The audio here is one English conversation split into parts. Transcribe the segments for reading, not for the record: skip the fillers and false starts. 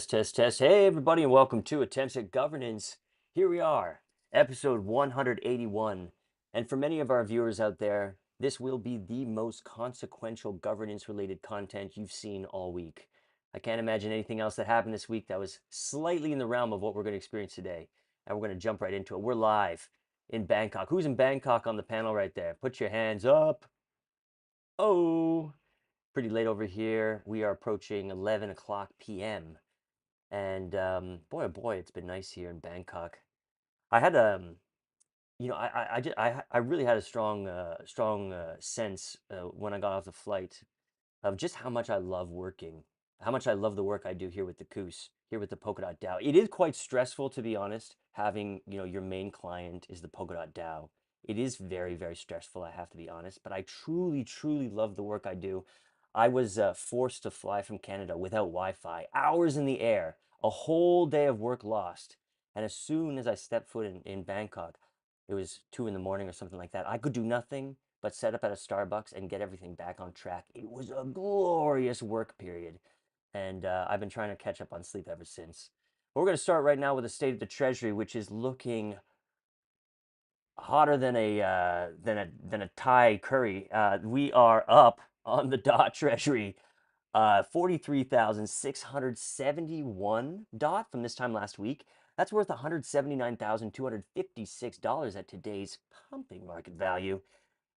Test. Hey, everybody, and welcome to Attempts at Governance. Here we are, episode 181. And for many of our viewers out there, this will be the most consequential governance-related content you've seen all week. I can't imagine anything else that happened this week that was slightly in the realm of what we're going to experience today. And we're going to jump right into it. We're live in Bangkok. Who's in Bangkok on the panel right there? Put your hands up. Oh, pretty late over here. We are approaching 11 o'clock p.m. And boy, oh boy, it's been nice here in Bangkok. I had I really had a strong sense when I got off the flight of just how much I love working, how much I love the work I do here with the Koos, here with the Polka Dot DAO. It is quite stressful, to be honest, having, your main client is the Polka Dot DAO. It is very, very stressful, I have to be honest, but I truly, truly love the work I do. I was forced to fly from Canada without Wi-Fi, hours in the air, a whole day of work lost. And as soon as I stepped foot in Bangkok, it was 2 in the morning or something like that. I could do nothing but set up at a Starbucks and get everything back on track. It was a glorious work period. And I've been trying to catch up on sleep ever since. But we're going to start right now with the state of the Treasury, which is looking hotter than a Thai curry. We are up on the dot Treasury, 43,671 dot from this time last week. That's worth $179,256 at today's pumping market value.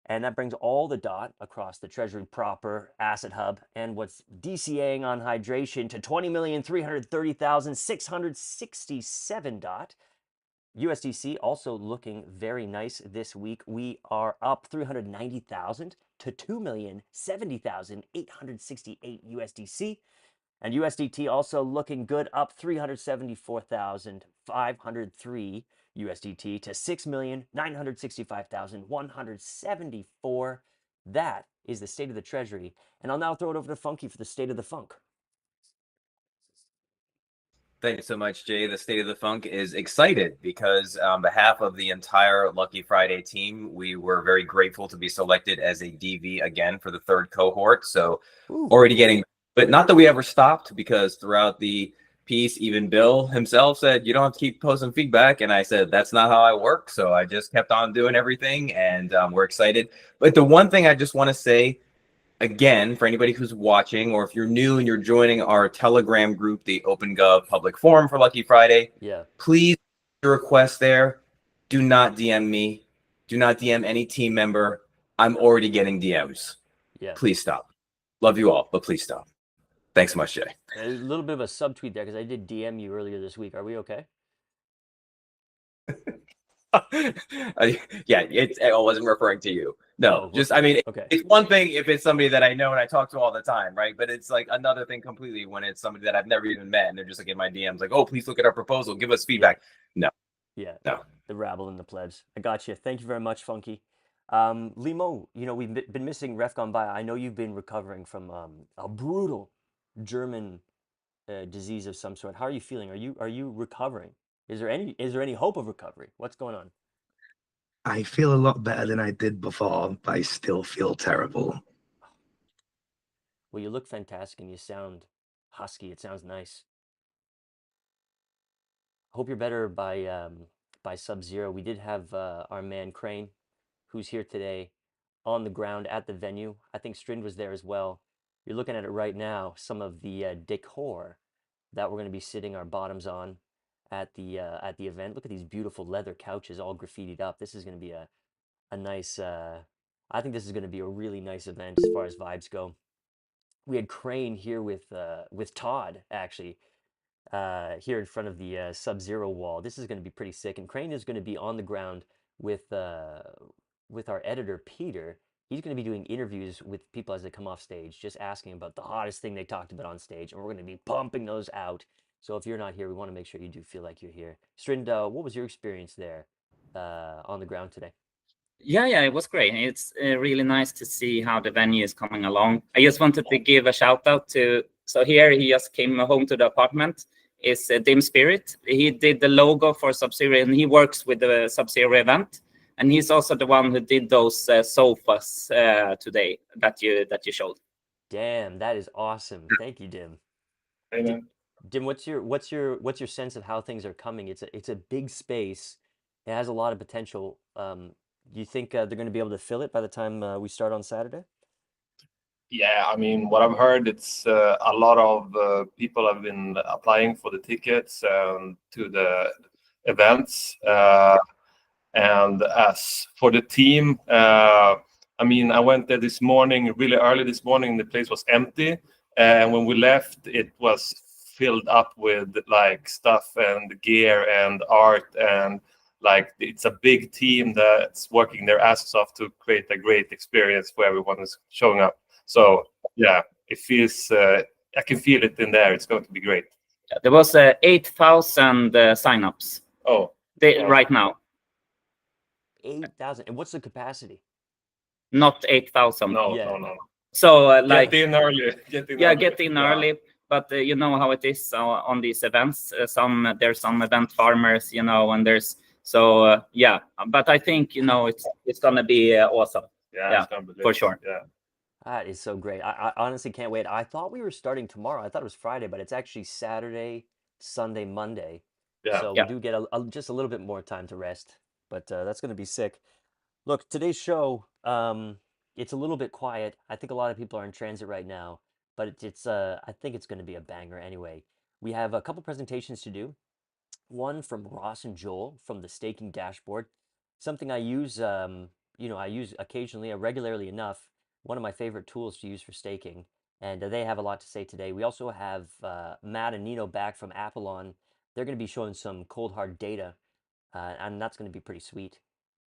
And that brings all the dot across the Treasury proper, Asset Hub, and what's DCAing on hydration to 20,330,667 dot. USDC also looking very nice this week. We are up 390,000 to 2,070,868 USDC. And USDT also looking good, up 374,503 USDT to 6,965,174. That is the state of the Treasury. And I'll now throw it over to Funky for the state of the funk. Thank you so much, Jay. The State of the Funk is excited because on behalf of the entire Lucky Friday team, we were very grateful to be selected as a DV again for the third cohort. So already getting, but not that we ever stopped, because throughout the piece, even Bill himself said, you don't have to keep posting feedback. And I said, that's not how I work. So I just kept on doing everything, and we're excited. But the one thing I just want to say, again, for anybody who's watching, or if you're new and you're joining our Telegram group, the OpenGov Public Forum for Lucky Friday, please request there. Do not DM me. Do not DM any team member. I'm already getting DMs. Please stop. Love you all, but please stop. Thanks so much, Jay. A little bit of a subtweet there, because I did DM you earlier this week. Are we okay? Yeah, I wasn't referring to you. No, just, I mean, it's one thing if it's somebody that I know and I talk to all the time, right? But it's like another thing completely when it's somebody that I've never even met and they're just like in my DMs, like, oh, please look at our proposal, give us feedback. No. Yeah. No. The rabble and the plebs. I got you. Thank you very much, Funky. Limo, we've been missing Ref Gone By. I know you've been recovering from a brutal German disease of some sort. How are you feeling? Are you recovering? Is there any hope of recovery? What's going on? I feel a lot better than I did before, but I still feel terrible. Well, you look fantastic and you sound husky. It sounds nice. Hope you're better by Sub-Zero. We did have our man Crane, who's here today, on the ground at the venue. I think Strind was there as well. You're looking at it right now. Some of the decor that we're going to be sitting our bottoms on at the event. Look at these beautiful leather couches all graffitied up. This is going to be a nice. I think this is going to be a really nice event as far as vibes go. We had Crane here with Todd actually here in front of the Sub-Zero wall. This is going to be pretty sick. And Crane is going to be on the ground with our editor Peter. He's going to be doing interviews with people as they come off stage, just asking about the hottest thing they talked about on stage, and we're going to be pumping those out. So if you're not here, we want to make sure you do feel like you're here. Strind, what was your experience there on the ground today? Yeah, it was great. It's really nice to see how the venue is coming along. I just wanted to give a shout out to, so here he just came home to the apartment, is Dim Spirit. He did the logo for Sub-Zero, and he works with the Sub-Zero event. And he's also the one who did those sofas today that you showed. Damn, that is awesome. Thank you, Dim. Dim, what's your sense of how things are coming? It's a big space. It has a lot of potential. Do you think they're going to be able to fill it by the time we start on Saturday? Yeah, I mean, what I've heard, it's a lot of people have been applying for the tickets to the events. And as for the team, I mean, I went there this morning, really early this morning. The place was empty, and when we left, it was filled up with like stuff and gear and art, and like it's a big team that's working their asses off to create a great experience for everyone who's showing up. So yeah, it feels I can feel it in there. It's going to be great. There was 8,000 signups Oh, right now. 8,000. And what's the capacity? Not 8,000. no, Yeah. no. So like Get in early. Get in early. But you know how it is on these events. There's some event farmers, and there's yeah. But I think it's gonna be awesome. Yeah, Yeah, for sure. Yeah. That is so great. I honestly can't wait. I thought we were starting tomorrow. I thought it was Friday, but it's actually Saturday, Sunday, Monday. Yeah. So Yeah. we do get just a little bit more time to rest. But that's going to be sick. Look, today's show, it's a little bit quiet. I think a lot of people are in transit right now, but I think it's going to be a banger anyway. We have a couple presentations to do. One from Ross and Joel from the staking dashboard, something I use, I use occasionally, regularly enough. One of my favorite tools to use for staking, and they have a lot to say today. We also have Matt and Nino back from Apollon. They're going to be showing some cold hard data, and that's going to be pretty sweet.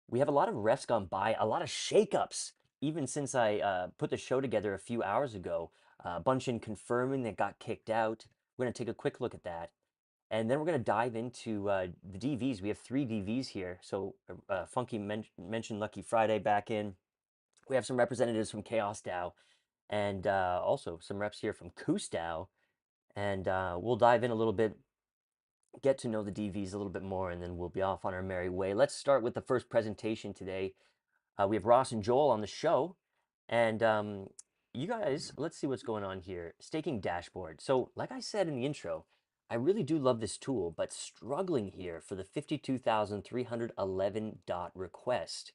We have a lot of refs gone by, a lot of shakeups, even since I put the show together a few hours ago. A bunch in confirming that got kicked out. We're going to take a quick look at that. And then we're going to dive into the DVs. We have 3 DVs here. So Funky mentioned Lucky Friday back in. We have some representatives from Chaos DAO and also some reps here from Koos DAO. And we'll dive in a little bit, get to know the DVs a little bit more, and then we'll be off on our merry way. Let's start with the first presentation today. We have Ross and Joel on the show. And you guys, let's see what's going on here. Staking dashboard. So like I said in the intro, I really do love this tool, but struggling here for the 52,311 dot request.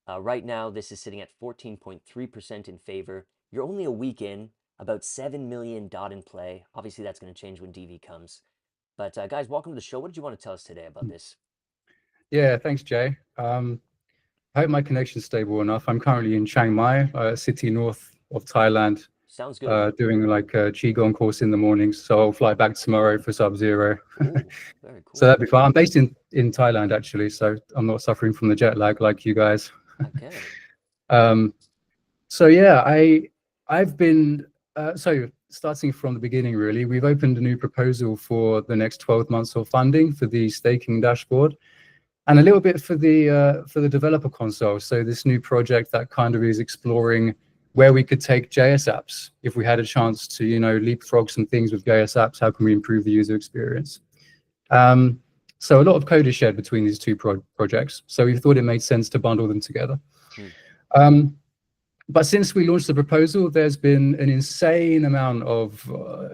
Right now, this is sitting at 14.3% in favor. You're only a week in, about 7 million dot in play. Obviously, that's going to change when DV comes. But guys, welcome to the show. What did you want to tell us today about this? Yeah, thanks, Jay. I hope my connection's stable enough. I'm currently in Chiang Mai, city north of Thailand. Sounds good. Doing like a Qigong course in the mornings. So I'll fly back tomorrow for Sub-Zero. Very cool. So that'd be fun. I'm based in Thailand, actually. So I'm not suffering from the jet lag like you guys. Okay. So yeah, I've been, so starting from the beginning, really, we've opened a new proposal for the next 12 months of funding for the staking dashboard and a little bit for the developer console. So this new project that kind of is exploring where we could take JS apps. If we had a chance to, leapfrog some things with JS apps, how can we improve the user experience? So a lot of code is shared between these two projects. So we thought it made sense to bundle them together. But since we launched the proposal, there's been an insane amount of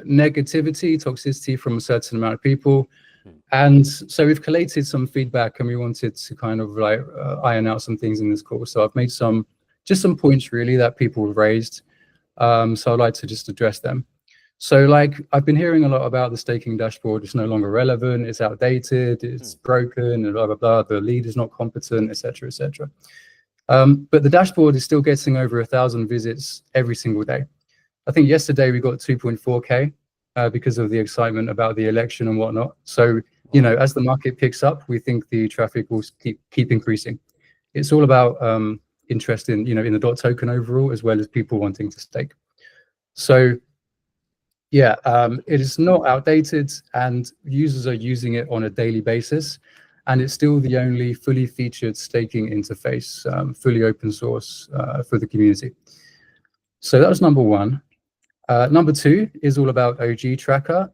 negativity, toxicity from a certain amount of people. And so we've collated some feedback and we wanted to kind of like iron out some things in this course. So I've made some points really that people have raised. So I'd like to just address them. So like I've been hearing a lot about the staking dashboard. It's no longer relevant. It's outdated. It's broken and blah, blah, blah. The lead is not competent, et cetera, et cetera. But the dashboard is still getting over 1,000 visits every single day. I think yesterday we got 2.4K because of the excitement about the election and whatnot. So, as the market picks up, we think the traffic will keep increasing. It's all about interest in, in the DOT token overall, as well as people wanting to stake. So, yeah, it is not outdated and users are using it on a daily basis. And it's still the only fully featured staking interface, fully open source for the community. So that was number one. Number two is all about OG Tracker.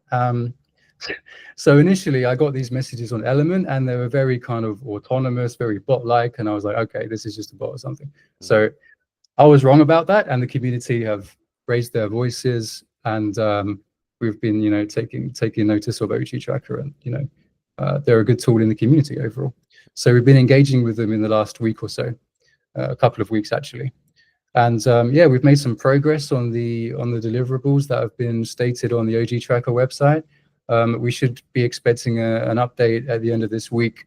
So initially I got these messages on Element and they were very kind of autonomous, very bot-like. And I was like, okay, this is just a bot or something. So I was wrong about that. And the community have raised their voices and we've been, taking notice of OG Tracker, and they're a good tool in the community overall. So we've been engaging with them in the last week or so, a couple of weeks actually. And yeah, we've made some progress on the deliverables that have been stated on the OG Tracker website. We should be expecting an update at the end of this week.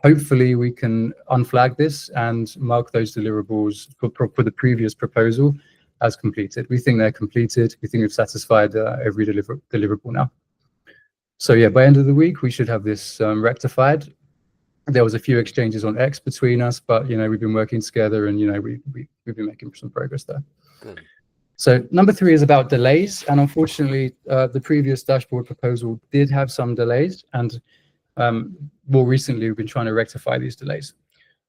Hopefully we can unflag this and mark those deliverables for the previous proposal as completed. We think they're completed. We think we've satisfied every deliverable now. So yeah, by end of the week, we should have this rectified. There was a few exchanges on X between us, but we've been working together, and we've been making some progress there. Good. So number 3 is about delays, and unfortunately, the previous dashboard proposal did have some delays, and more recently, we've been trying to rectify these delays.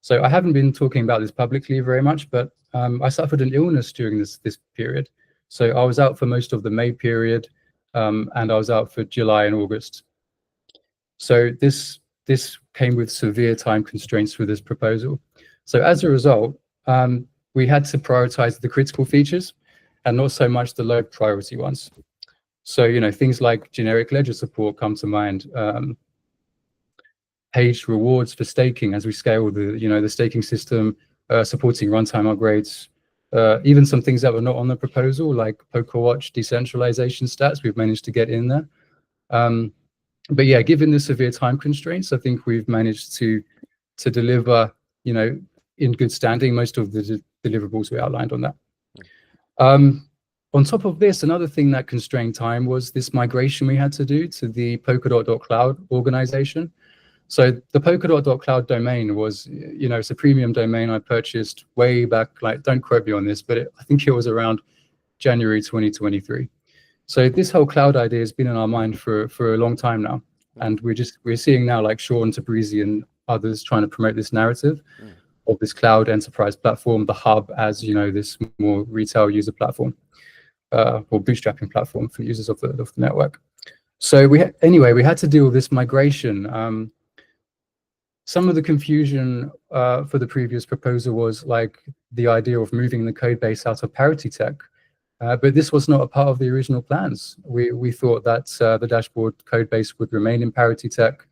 So I haven't been talking about this publicly very much, but I suffered an illness during this period. So I was out for most of the May period, and I was out for July and August. So this came with severe time constraints for this proposal. So as a result, we had to prioritize the critical features and not so much the low priority ones. So, things like generic ledger support come to mind, paged rewards for staking as we scale the staking system, supporting runtime upgrades, even some things that were not on the proposal, like PokerWatch decentralization stats, we've managed to get in there. But yeah, given the severe time constraints, I think we've managed to deliver, in good standing, most of the deliverables we outlined on that. On top of this, another thing that constrained time was this migration we had to do to the Polkadot.cloud organization. So the Polkadot.cloud domain was, it's a premium domain I purchased way back, don't quote me on this, but I think it was around January 2023. So this whole cloud idea has been in our mind for a long time now. And we're seeing now like Sean Tabrizi and others trying to promote this narrative of this cloud enterprise platform, the hub, as this more retail user platform, or bootstrapping platform for users of the network. So we had to deal with this migration. Some of the confusion for the previous proposal was like the idea of moving the code base out of parity tech. But this was not a part of the original plans. We thought that the dashboard code base would remain in parity tech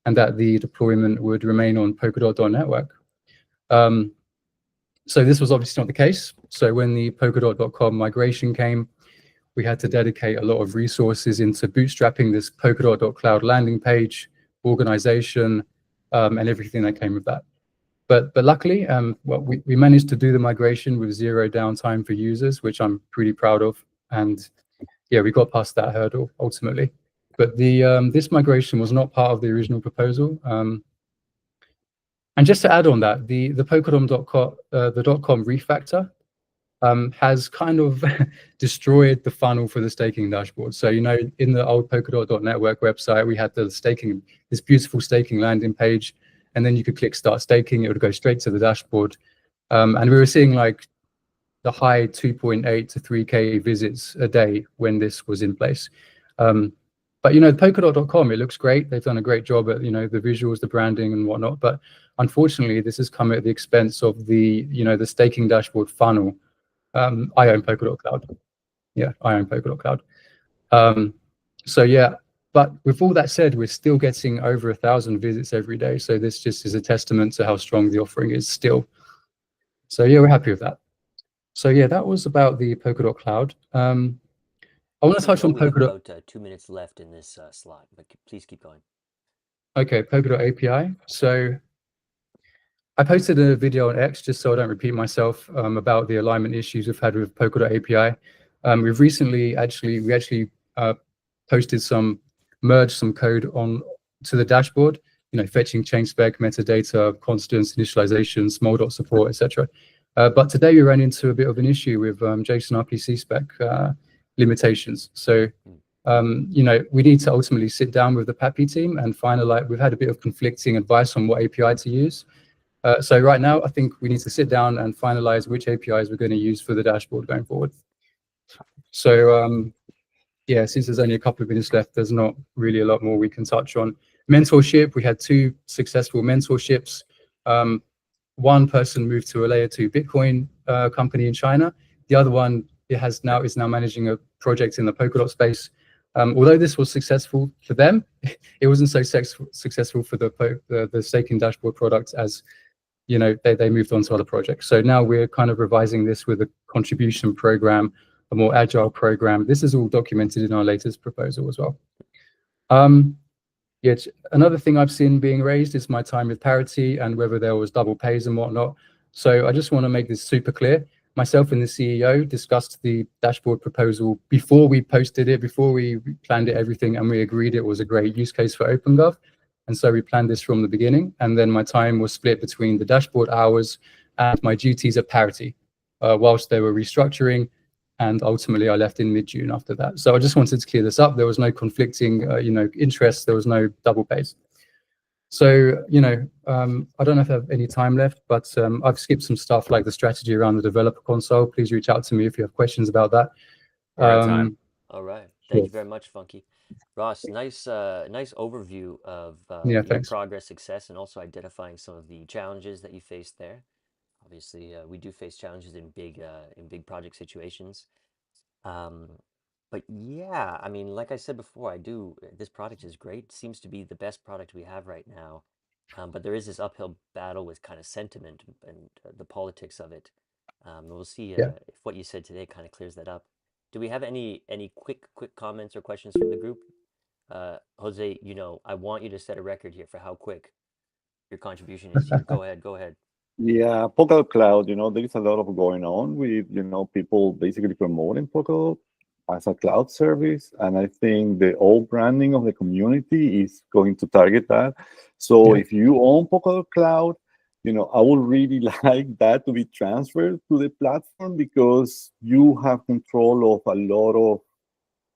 and that the deployment would remain on Polkadot.network. So this was obviously not the case. So when the Polkadot.com migration came, we had to dedicate a lot of resources into bootstrapping this Polkadot.cloud landing page, organization, and everything that came with that. But luckily, we managed to do the migration with zero downtime for users, which I'm pretty proud of. And yeah, we got past that hurdle ultimately. But this migration was not part of the original proposal. And just to add on that, the Polkadot.com refactor has kind of destroyed the funnel for the staking dashboard. So, in the old Polkadot.network website, we had this beautiful staking landing page. And then you could click start staking, it would go straight to the dashboard. And we were seeing like the high 2.8 to 3K visits a day when this was in place. But, Polkadot.com, it looks great. They've done a great job at, the visuals, the branding and whatnot. But unfortunately, this has come at the expense of the staking dashboard funnel. I own Polkadot Cloud. Yeah, I own Polkadot Cloud. So yeah. But with all that said, we're still getting over 1,000 visits every day. So this just is a testament to how strong the offering is still. So yeah, we're happy with that. So yeah, that was about the Polkadot Cloud. I want to touch on Polkadot. About 2 minutes left in this slot, but please keep going. Okay, Polkadot API. So I posted a video on X, just so I don't repeat myself, about the alignment issues we've had with Polkadot API. We've recently merged some code to the dashboard, fetching chain spec, metadata, constants, initialization, small support, etc. But today we ran into a bit of an issue with JSON RPC spec limitations. So, we need to ultimately sit down with the PAPI team and finalize. We've had a bit of conflicting advice on what API to use. So right now, I think we need to sit down and finalize which APIs we're going to use for the dashboard going forward. So, yeah, since there's only a couple of minutes left, there's not really a lot more we can touch on. Mentorship, we had 2 successful mentorships. One person moved to a layer 2 Bitcoin company in China. The other one is now managing a project in the Polkadot space. Although this was successful for them, it wasn't so successful for the staking dashboard product, as they moved on to other projects. So now we're kind of revising this with a contribution program, a more agile program. This is all documented in our latest proposal as well. Yeah, another thing I've seen being raised is my time with Parity and whether there was double pays and whatnot. So I just want to make this super clear. Myself and the CEO discussed the dashboard proposal before we posted it, before we planned it, everything, and we agreed it was a great use case for OpenGov. And so we planned this from the beginning. And then my time was split between the dashboard hours and my duties at Parity, whilst they were restructuring. And ultimately, I left in mid-June after that. So I just wanted to clear this up. There was no conflicting, interests. There was no double pays. So, I don't know if I have any time left, but I've skipped some stuff like the strategy around the developer console. Please reach out to me if you have questions about that. All right. Thank you very much, Funky. Ross, nice overview of your progress, success, and also identifying some of the challenges that you faced there. Obviously, we do face challenges in big project situations. But yeah, I mean, like I said before, this product is great. Seems to be the best product we have right now. But there is this uphill battle with kind of sentiment and the politics of it. We'll see if what you said today kind of clears that up. Do we have any quick comments or questions from the group? Jose, I want you to set a record here for how quick your contribution is here. Go ahead. Yeah, Polkadot Cloud, there is a lot of going on with, people basically promoting Polkadot as a cloud service. And I think the old branding of the community is going to target that. So if you own Polkadot Cloud, I would really like that to be transferred to the platform, because you have control of a lot of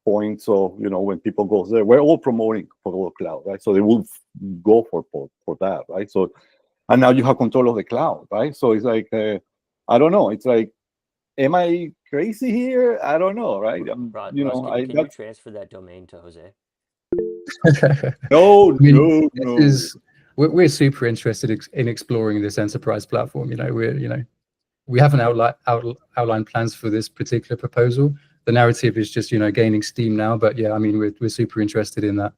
points of, when people go there. We're all promoting Polkadot Cloud, right? So they will go for that, right? So, and now you have control of the cloud, right? So it's like, I don't know. It's like, am I crazy here? I don't know, right? Ross, can you transfer that domain to Jose? No. We're super interested in exploring this enterprise platform. We haven't outlined plans for this particular proposal. The narrative is just gaining steam now. But yeah, I mean, we're super interested in that.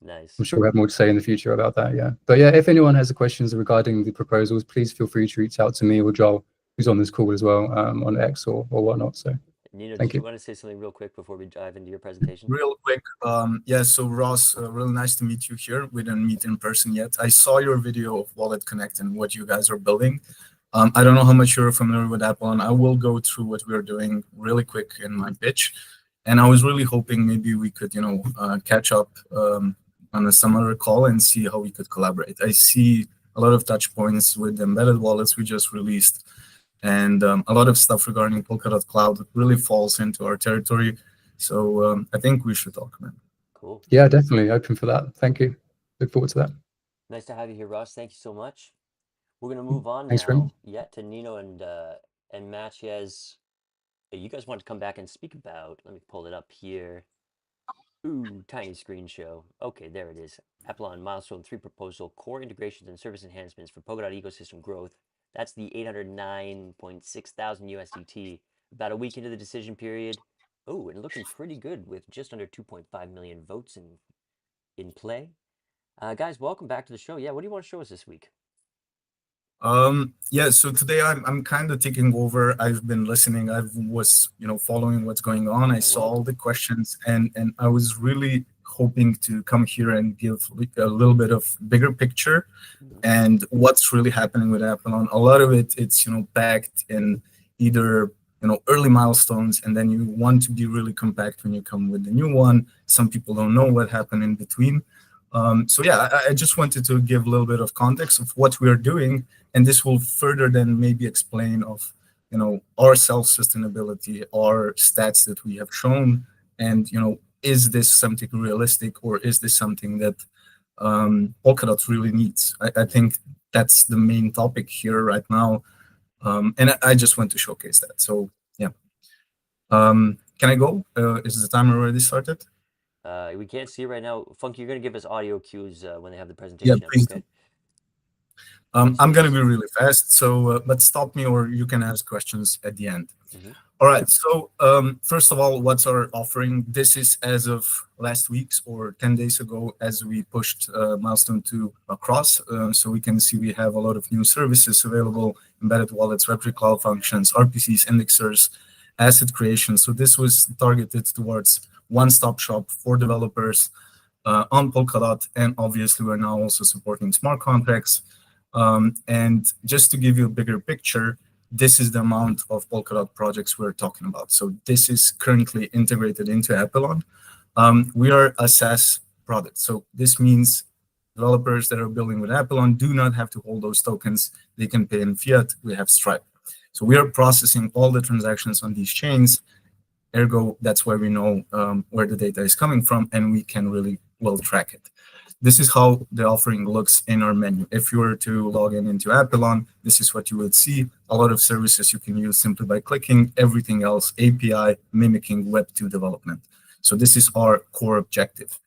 Nice. I'm sure we'll have more to say in the future about that. Yeah. But yeah, if anyone has questions regarding the proposals, please feel free to reach out to me or Joel, who's on this call as well, on X or whatnot. So Nino, did you want to say something real quick before we dive into your presentation? Real quick. So Ross, really nice to meet you here. We didn't meet in person yet. I saw your video of Wallet Connect and what you guys are building. I don't know how much you're familiar with Apple, and I will go through what we're doing really quick in my pitch. And I was really hoping maybe we could, catch up on some other call and see how we could collaborate. I see a lot of touch points with embedded wallets we just released, and a lot of stuff regarding Polkadot Cloud really falls into our territory. So I think we should talk, man. Cool. Yeah, definitely open for that. Thank you. Look forward to that. Nice to have you here, Ross. Thank you so much. We're gonna move on Thanks, now. Yeah, to Nino and Mathias. You guys want to come back and speak about? Let me pull it up here. Ooh, tiny screen show. Okay, there it is. Apple on Milestone 3 proposal, core integrations and service enhancements for Polkadot ecosystem growth. That's the 809.6 thousand USDT. About a week into the decision period. Oh, and looking pretty good with just under 2.5 million votes in play. Guys, welcome back to the show. Yeah, what do you want to show us this week? Yeah, so today I'm kind of taking over. I've been listening. I was, following what's going on. I saw all the questions, and I was really hoping to come here and give a little bit of bigger picture and what's really happening with Apple. A lot of it's packed in either early milestones, and then you want to be really compact when you come with the new one. Some people don't know what happened in between. So yeah, I just wanted to give a little bit of context of what we are doing, and this will further then maybe explain of our self-sustainability, our stats that we have shown, and is this something realistic, or is this something that Polkadot really needs? I think that's the main topic here right now, and I just want to showcase that. So yeah, can I go? Is the timer already started? We can't see right now. Funky, you're going to give us audio cues when they have the presentation. Yeah, please. Okay? I'm going to be really fast, so but stop me or you can ask questions at the end. All right. So first of all, what's our offering? This is as of last week's or 10 days ago, as we pushed milestone 2 across. So we can see we have a lot of new services available: embedded wallets, Web3 cloud functions, RPCs, indexers, asset creation. So this was targeted towards one-stop shop for developers on Polkadot, and obviously we're now also supporting smart contracts. And just to give you a bigger picture, this is the amount of Polkadot projects we're talking about. So this is currently integrated into Apelon. We are a SaaS product. So this means developers that are building with Apelon do not have to hold those tokens. They can pay in fiat. We have Stripe. So we are processing all the transactions on these chains. Ergo, that's where we know where the data is coming from, and we can really well track it. This is how the offering looks in our menu. If you were to log in into Apelon, this is what you would see. A lot of services you can use simply by clicking. Everything else, API, mimicking Web 2 development. So this is our core objective.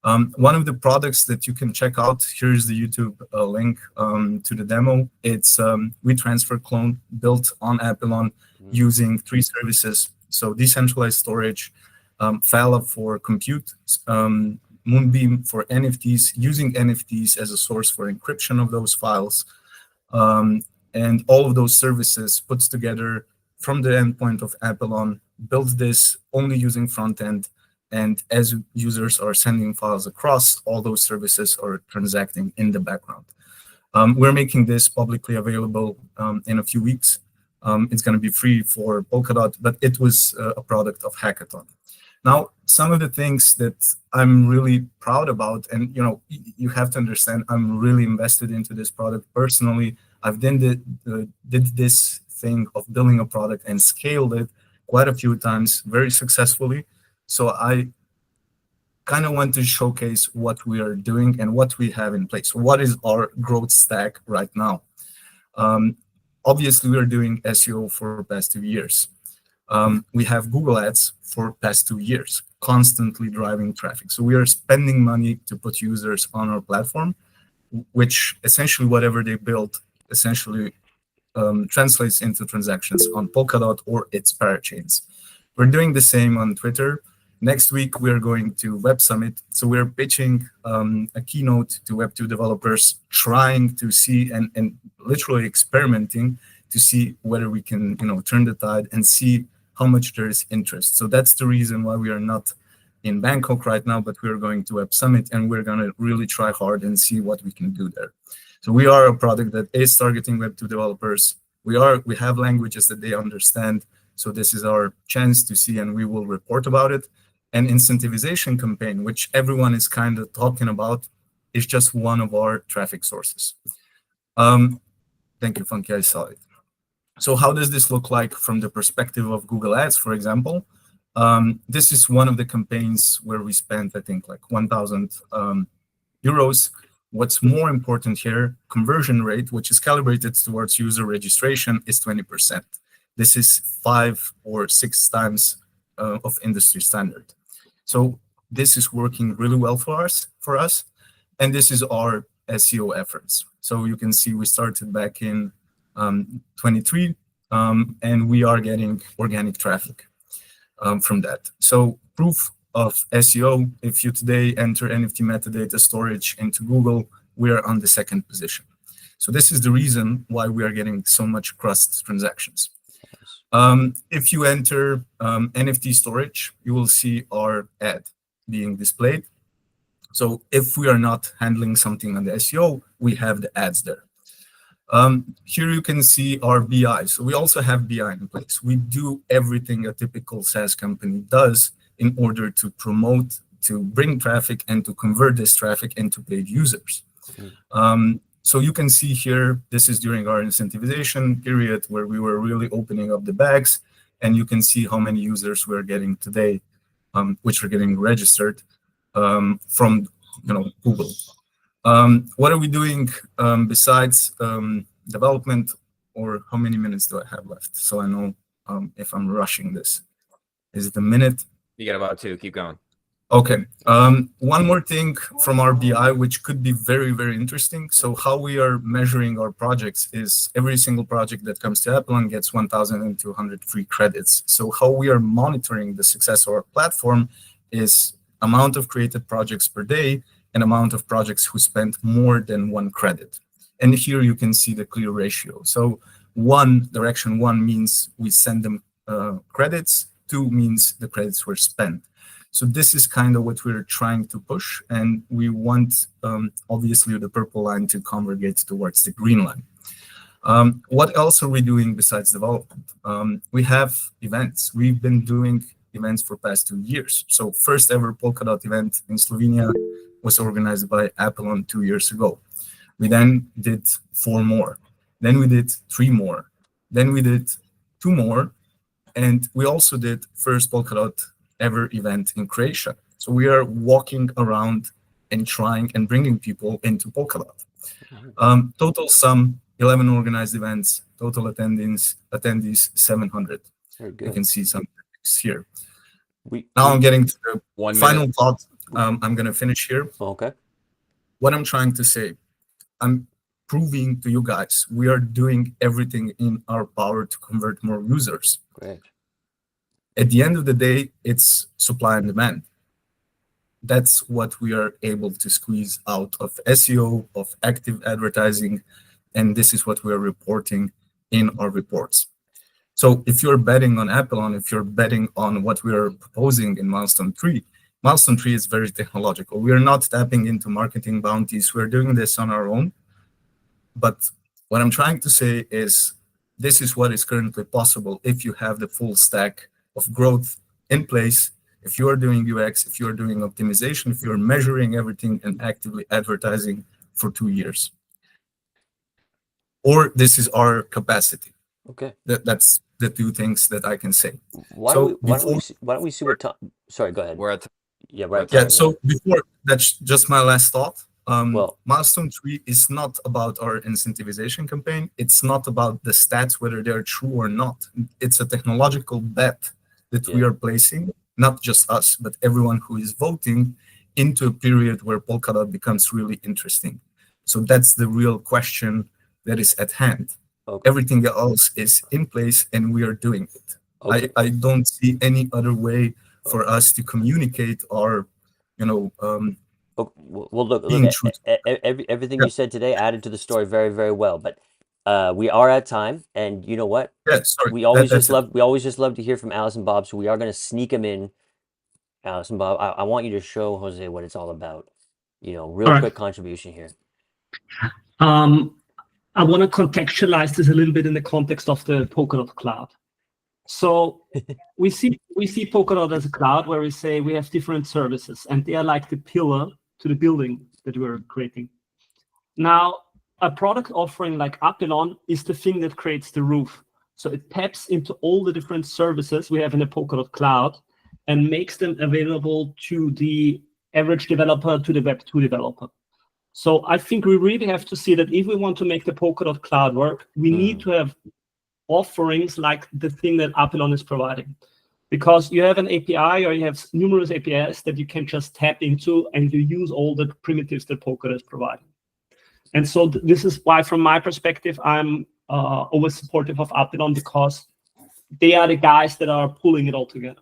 One of the products that you can check out, here's the YouTube link to the demo. It's WeTransfer clone built on Apelon using 3 services. So decentralized storage, Fala for compute, Moonbeam for NFTs, using NFTs as a source for encryption of those files. And all of those services put together from the endpoint of Apelon, build this only using front end. And as users are sending files across, all those services are transacting in the background. We're making this publicly available in a few weeks. It's going to be free for Polkadot, but it was a product of Hackathon. Now, some of the things that I'm really proud about, and you have to understand, I'm really invested into this product personally. I've did this thing of building a product and scaled it quite a few times very successfully. So I kind of want to showcase what we are doing and what we have in place. What is our growth stack right now? Obviously, we are doing SEO for the past 2 years. We have Google Ads for past 2 years, constantly driving traffic. So we are spending money to put users on our platform, which essentially whatever they build essentially translates into transactions on Polkadot or its parachains. We're doing the same on Twitter. Next week, we're going to Web Summit. So we're pitching a keynote to Web2 developers, trying to see and literally experimenting to see whether we can turn the tide and see how much there is interest. So that's the reason why we are not in Bangkok right now, but we're going to Web Summit, and we're going to really try hard and see what we can do there. So we are a product that is targeting Web2 developers. We have languages that they understand. So this is our chance to see, and we will report about it. An incentivization campaign, which everyone is kind of talking about, is just one of our traffic sources. Thank you, Funky, I saw it. So how does this look like from the perspective of Google Ads, for example? This is one of the campaigns where we spent, I think, like 1,000 euros. What's more important here, conversion rate, which is calibrated towards user registration, is 20%. This is 5 or 6 times of industry standard. So this is working really well for us, and this is our SEO efforts. So you can see we started back in 23, and we are getting organic traffic from that. So proof of SEO, if you today enter NFT metadata storage into Google, we are on the 2nd position. So this is the reason why we are getting so much cross transactions. If you enter NFT storage, you will see our ad being displayed. So if we are not handling something on the SEO, we have the ads there. Here you can see our BI. So we also have BI in place. We do everything a typical SaaS company does in order to promote, to bring traffic, and to convert this traffic into paid users. So you can see here, this is during our incentivization period where we were really opening up the bags, and you can see how many users we're getting today, which are getting registered from Google. What are we doing besides development, or how many minutes do I have left? So I know if I'm rushing this. Is it a minute? You got about 2. Keep going. Okay. One more thing from our BI, which could be very, very interesting. So how we are measuring our projects is every single project that comes to Apple gets 1,200 free credits. So how we are monitoring the success of our platform is amount of created projects per day and amount of projects who spent more than 1 credit. And here you can see the clear ratio. So direction one means we send them credits, 2 means the credits were spent. So this is kind of what we're trying to push, and we want, obviously, the purple line to converge towards the green line. What else are we doing besides development? We have events. We've been doing events for past 2 years. So first ever Polkadot event in Slovenia was organized by Apple 2 years ago. We then did 4 more. Then we did 3 more. Then we did 2 more. And we also did first Polkadot ever event in Croatia. So we are walking around and trying and bringing people into Polkadot. Total sum, 11 organized events, total attendees 700. Very good. You can see some here. Now I'm getting to the 1 final minute. thought. I'm going to finish here. Okay. What I'm trying to say, I'm proving to you guys we are doing everything in our power to convert more users. Great. At the end of the day, it's supply and demand. That's what we are able to squeeze out of SEO, of active advertising, and this is what we are reporting in our reports. So if you're betting on Apple, if you're betting on what we are proposing in Milestone 3, Milestone 3 is very technological. We are not tapping into marketing bounties. We're doing this on our own. But what I'm trying to say is this is what is currently possible if you have the full stack of growth in place, if you are doing UX, if you are doing optimization, if you're measuring everything and actively advertising for 2 years. Or this is our capacity. Okay. That's the 2 things that I can say. Why don't we see what Tom? Sorry, go ahead. We're at So before, that's just my last thought. Well, Milestone 3 is not about our incentivization campaign. It's not about the stats, whether they're true or not. It's a technological bet that we are placing, not just us, but everyone who is voting into a period where Polkadot becomes really interesting. So that's the real question that is at hand. Okay. Everything else is in place and we are doing it. Okay. I don't see any other way for us to communicate our, well, look, everything you said today added to the story very, very well. But we are at time, and you know what? Yeah, sorry. We always just love to hear from Alice and Bob, so we are going to sneak them in. Alice and Bob, I want you to show Jose what it's all about. Real quick contribution here. I want to contextualize this a little bit in the context of the Polkadot cloud. So we see Polkadot as a cloud where we say we have different services, and they are like the pillar to the building that we're creating. Now, a product offering like Apelon is the thing that creates the roof. So it taps into all the different services we have in the Polkadot cloud and makes them available to the average developer, to the Web2 developer. So I think we really have to see that if we want to make the Polkadot cloud work, we need to have offerings like the thing that Apelon is providing. Because you have an API or you have numerous APIs that you can just tap into and you use all the primitives that Polkadot is providing. And so this is why, from my perspective, I'm always supportive of Apelon, because they are the guys that are pulling it all together.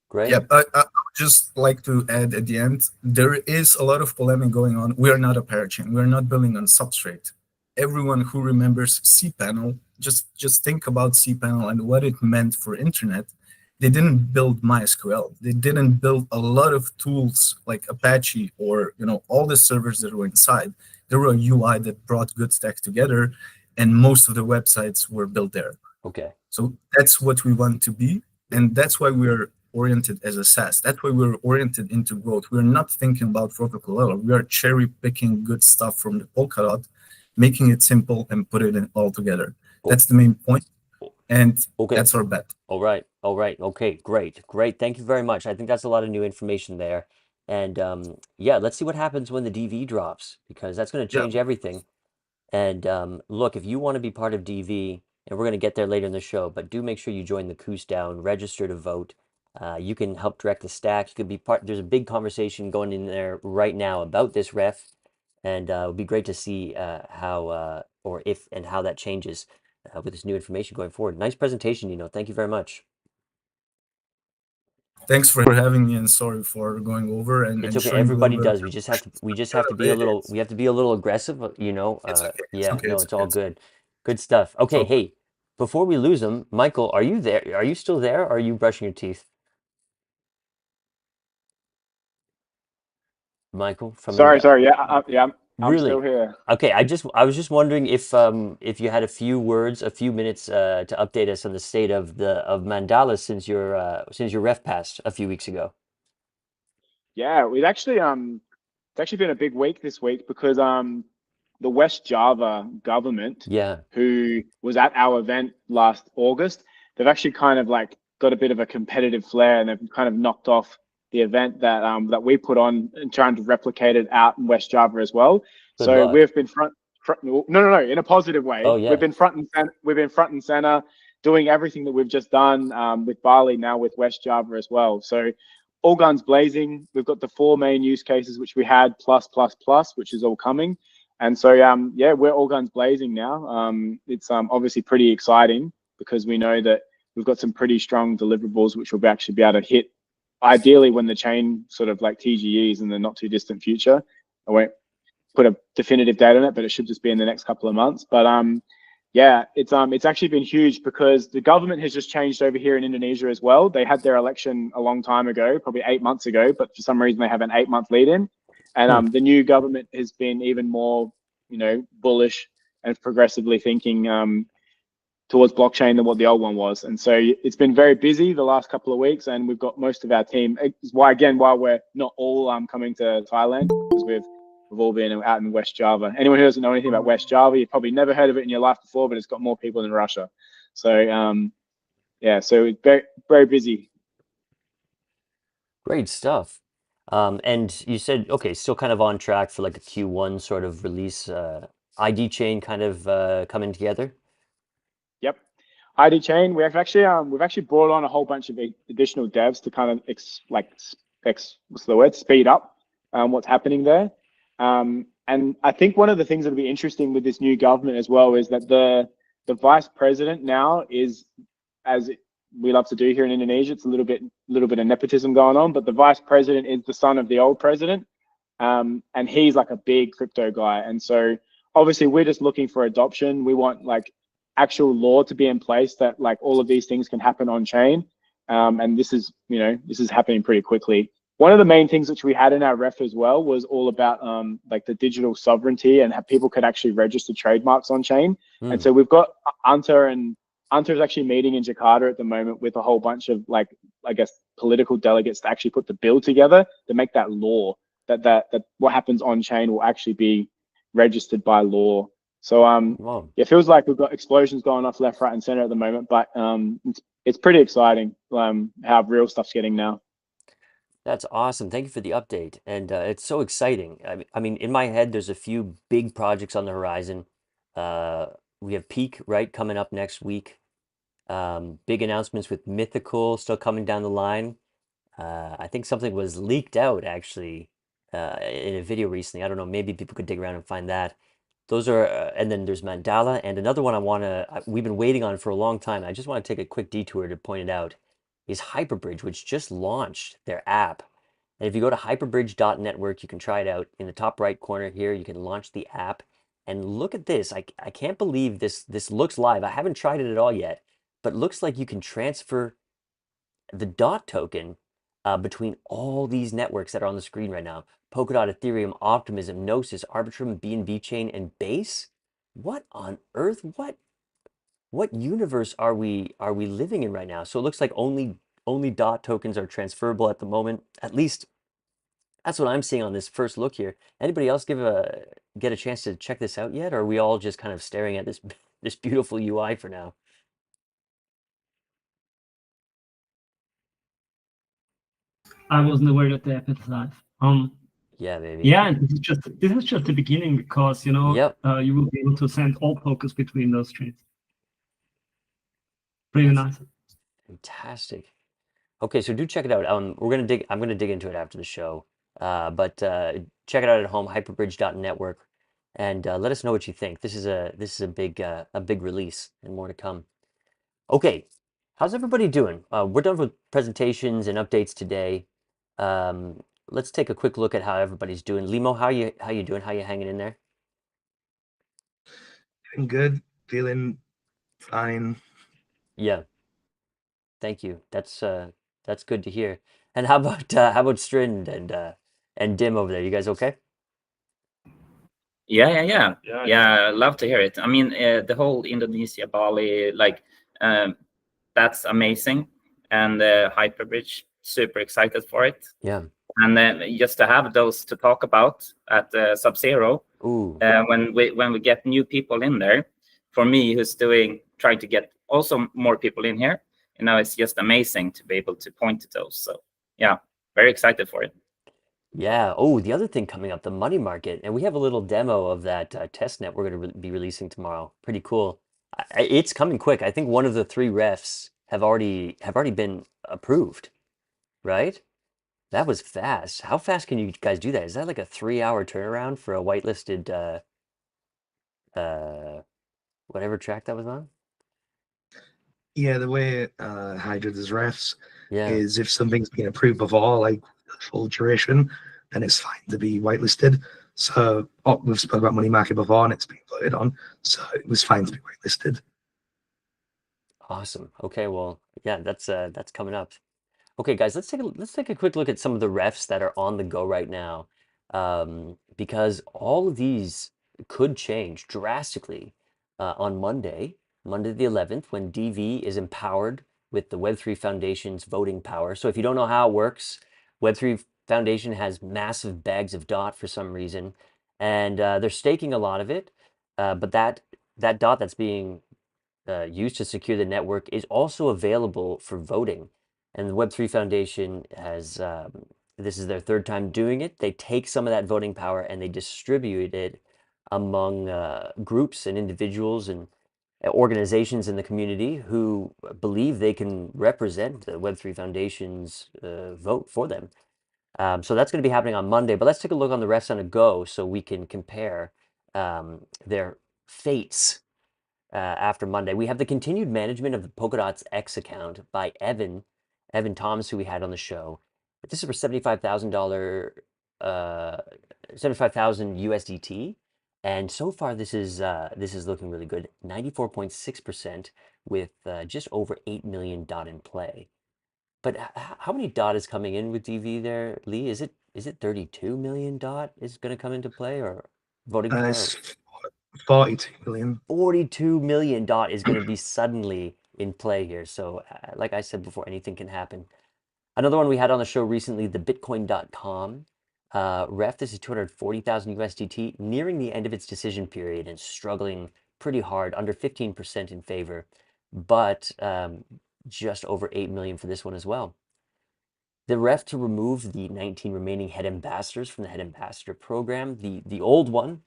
Great. Yeah, I would just like to add at the end, there is a lot of polemic going on. We are not a parachain. We are not building on Substrate. Everyone who remembers cPanel, just think about cPanel and what it meant for internet. They didn't build MySQL. They didn't build a lot of tools like Apache or all the servers that were inside. There were a UI that brought good stack together, and most of the websites were built there. Okay. So that's what we want to be, and that's why we're oriented as a SaaS. That's why we're oriented into growth. We're not thinking about protocol level. We are cherry picking good stuff from the Polkadot, making it simple and put it all together. That's the main point. And that's our bet. All right. Okay, great. Thank you very much. I think that's a lot of new information there. And let's see what happens when the DV drops, because that's going to change everything. And look, if you want to be part of DV, and we're going to get there later in the show, but do make sure you join the Coos Down, register to vote. You can help direct the stack. You could be part. There's a big conversation going in there right now about this ref, and it would be great to see how or if and how that changes with this new information going forward. Nice presentation, Thank you very much. Thanks for having me, and sorry for going over It's and okay. showing a little Everybody bit. does. We just have to be a little. We have to be a little aggressive. It's okay. Yeah. Okay. No, it's all good. Good stuff. Okay. Okay. Hey, before we lose them, Michael, are you there? Are you still there? Or are you brushing your teeth? Michael from Sorry. Yeah, I'm Really? still here. Okay, I was just wondering if you had a few words, a few minutes to update us on the state of Mandala since your ref passed a few weeks ago. Yeah, it's actually been a big week this week because the West Java government, Yeah. who was at our event last August, they've actually kind of like got a bit of a competitive flair, and they've kind of knocked off the event that we put on and trying to replicate it out in West Java as well. Good So luck. we've been no, in a positive way. Oh, yeah. We've been front and center doing everything that we've just done with Bali, now with West Java as well. So all guns blazing. We've got the 4 main use cases which we had plus, which is all coming. And so yeah, we're all guns blazing now. It's obviously pretty exciting because we know that we've got some pretty strong deliverables which we'll actually be able to hit ideally when the chain sort of like TGEs in the not too distant future. I won't put a definitive date on it, but it should just be in the next couple of months. But yeah, it's actually been huge because the government has just changed over here in Indonesia as well. They had their election a long time ago, probably 8 months ago, but for some reason they have an 8-month lead in. And the new government has been even more, bullish and progressively thinking towards blockchain than what the old one was. And so it's been very busy the last couple of weeks, and we've got most of our team. It's why we're not all coming to Thailand, because we've all been out in West Java. Anyone who doesn't know anything about West Java, you've probably never heard of it in your life before, but it's got more people than Russia. So yeah, so it's very, very busy. Great stuff. And you said, okay, still kind of on track for like a Q1 sort of release, ID chain kind of coming together. Yep. ID chain. We've actually brought on a whole bunch of additional devs to kind of speed up what's happening there. And I think one of the things that'll be interesting with this new government as well is that the vice president now is, as we love to do here in Indonesia, it's a little bit of nepotism going on, but the vice president is the son of the old president, and he's like a big crypto guy. And so obviously we're just looking for adoption. We want like actual law to be in place that like all of these things can happen on chain, and this is happening pretty quickly. One of the main things which we had in our ref as well was all about like the digital sovereignty and how people could actually register trademarks on chain. And so we've got Antar's actually meeting in Jakarta at the moment with a whole bunch of like, I guess, political delegates to actually put the bill together to make that law that what happens on chain will actually be registered by law. So Wow. it feels like we've got explosions going off left, right, and center at the moment, but it's pretty exciting how real stuff's getting now. That's awesome. Thank you for the update. And it's so exciting. I mean, in my head, there's a few big projects on the horizon. We have Peak, right, coming up next week. Big announcements with Mythical still coming down the line. I think something was leaked out actually in a video recently. I don't know, maybe people could dig around and find that. Those are, and then there's Mandala, and another one we've been waiting on for a long time. I just want to take a quick detour to point it out, is Hyperbridge, which just launched their app. And if you go to hyperbridge.network, you can try it out. In the top right corner here, you can launch the app. And look at this. I can't believe this looks live. I haven't tried it at all yet, but looks like you can transfer the DOT token between all these networks that are on the screen right now. Polkadot, Ethereum, Optimism, Gnosis, Arbitrum, BNB Chain, and Base. What on earth? What universe are we living in right now? So it looks like only DOT tokens are transferable at the moment. At least that's what I'm seeing on this first look here. Anybody else get a chance to check this out yet? Or are we all just kind of staring at this beautiful UI for now? I wasn't aware that the app is live. Yeah, baby. Yeah, and this is just the beginning because you Yep. you will be able to send all tokens between those chains. Pretty nice. Fantastic. Okay, so do check it out. I'm gonna dig into it after the show. But check it out at home, hyperbridge.network, and let us know what you think. This is a big release and more to come. Okay, how's everybody doing? We're done with presentations and updates today. Let's take a quick look at how everybody's doing. Limo, how you doing? How you hanging in there? Doing good, feeling fine. Yeah, thank you. That's good to hear. And how about Strind and Dim over there? You guys okay? Yeah. Love to hear it. I mean, the whole Indonesia, Bali, like, that's amazing. And Hyperbridge, super excited for it. Yeah. And then just to have those to talk about at Sub-Zero, Ooh. when we get new people in there, for me, who's trying to get also more people in here, it's just amazing to be able to point to those. So yeah, very excited for it. Yeah. Oh, the other thing coming up, the money market, and we have a little demo of that test net we're going to be releasing tomorrow. Pretty cool. It's coming quick. I think one of the three refs have already been approved, right? That was fast. How fast can you guys do that? Is that like a 3-hour turnaround for a whitelisted whatever track that was on? Yeah, the way Hydra does refs Yeah. is if something's been approved before, like full duration, then it's fine to be whitelisted. So we've spoken about money market before, and it's been voted on, so it was fine to be whitelisted. Awesome. Okay, well, yeah, that's coming up. Okay, guys, let's take a quick look at some of the refs that are on the go right now, because all of these could change drastically on Monday the 11th, when DV is empowered with the Web3 Foundation's voting power. So if you don't know how it works, Web3 Foundation has massive bags of DOT for some reason, and they're staking a lot of it, but that DOT that's being used to secure the network is also available for voting. And the Web3 Foundation has, this is their third time doing it. They take some of that voting power and they distribute it among groups and individuals and organizations in the community who believe they can represent the Web3 Foundation's vote for them. So that's going to be happening on Monday. But let's take a look on the refs on a go so we can compare their fates after Monday. We have the continued management of the Polkadot's X account by Evan Thomas, who we had on the show. This is for $75,000, 75,000 USDT, and so far this is looking really good. 94.6% with just over 8 million DOT in play. But how many DOT is coming in with DV there, Lee? Is it 32 million DOT is going to come into play, or voting power? It's 42 million. 42 million DOT is going to be suddenly in play here. So like I said before, anything can happen. Another one we had on the show recently, the Bitcoin.com ref. This is 240,000 USDT, nearing the end of its decision period and struggling pretty hard, under 15% in favor, but just over 8 million for this one as well. The ref to remove the 19 remaining head ambassadors from the head ambassador program, the old one.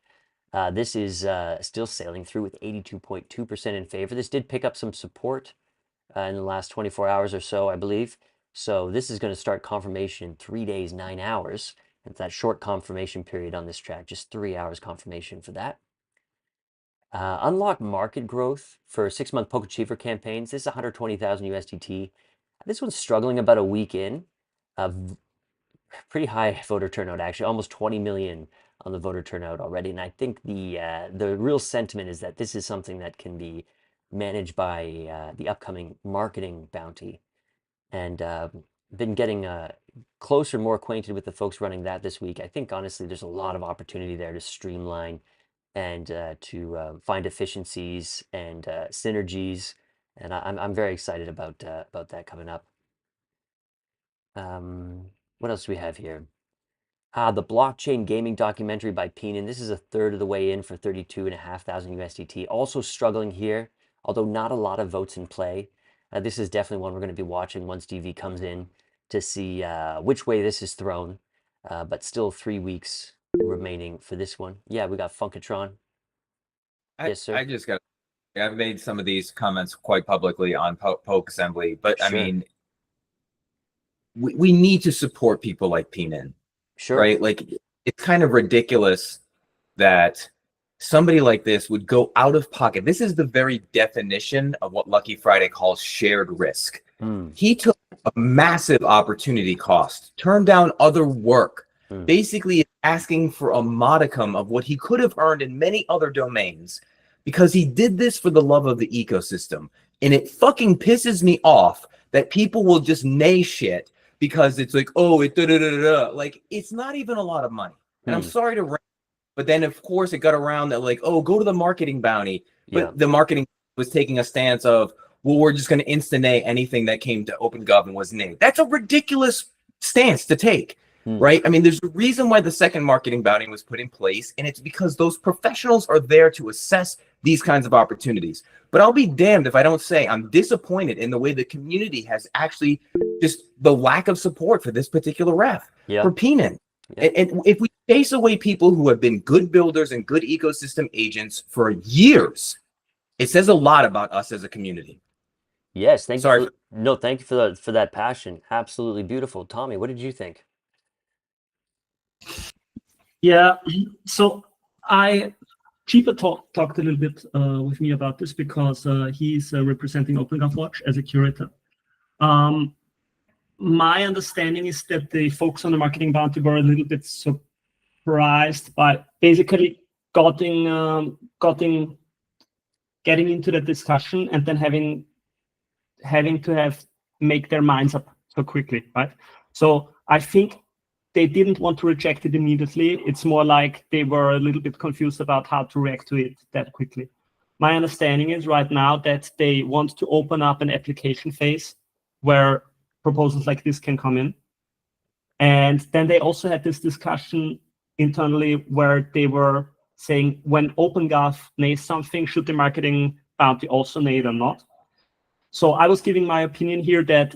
This is still sailing through with 82.2% in favor. This did pick up some support in the last 24 hours or so, I believe. So this is going to start confirmation in 3 days, 9 hours. It's that short confirmation period on this track, just 3 hours confirmation for that. Unlock market growth for 6-month Poker Achiever campaigns. This is 120,000 USDT. This one's struggling about a week in. Pretty high voter turnout, actually, almost 20 million on the voter turnout already. And I think the real sentiment is that this is something that can be managed by the upcoming marketing bounty. And been getting closer, more acquainted with the folks running that this week. I think honestly, there's a lot of opportunity there to streamline and to find efficiencies and synergies. And I'm very excited about that coming up. What else do we have here? The blockchain gaming documentary by Peenan. This is a third of the way in for 32,500 USDT. Also struggling here, although not a lot of votes in play. This is definitely one we're going to be watching once DV comes in to see which way this is thrown. But still 3 weeks remaining for this one. Yeah, we got Funkatron. Yes, sir. I've made some of these comments quite publicly on Poke Assembly, but Sure. I mean, we need to support people like Peenan, Sure. right? Like, it's kind of ridiculous that somebody like this would go out of pocket. This is the very definition of what Lucky Friday calls shared risk. He took a massive opportunity cost, turned down other work, basically asking for a modicum of what he could have earned in many other domains, because he did this for the love of the ecosystem. And it fucking pisses me off that people will just nay shit because it's like, oh, it da-da-da-da-da. Like, it's not even a lot of money. And I'm sorry to rant, but then of course it got around that, like, oh, go to the marketing bounty. But the marketing was taking a stance of, well, we're just going to insta-nay anything that came to OpenGov and was named. That's a ridiculous stance to take, right? I mean, there's a reason why the second marketing bounty was put in place, and it's because those professionals are there to assess these kinds of opportunities. But I'll be damned if I don't say I'm disappointed in the way the community has actually just the lack of support for this particular ref, for Peenan. And if we chase away people who have been good builders and good ecosystem agents for years, it says a lot about us as a community. Yes, thank you. No, thank you for that passion. Absolutely beautiful. Tommy, what did you think? Yeah, so Chipa talked a little bit with me about this because he's representing OpenGov Watch as a curator. My understanding is that the folks on the marketing bounty were a little bit surprised by basically getting into the discussion and then having to make their minds up so quickly, right? So I think they didn't want to reject it immediately. It's more like they were a little bit confused about how to react to it that quickly. My understanding is right now that they want to open up an application phase where proposals like this can come in. And then they also had this discussion internally where they were saying, when OpenGov nays something, should the marketing bounty also nay it or not? So I was giving my opinion here that,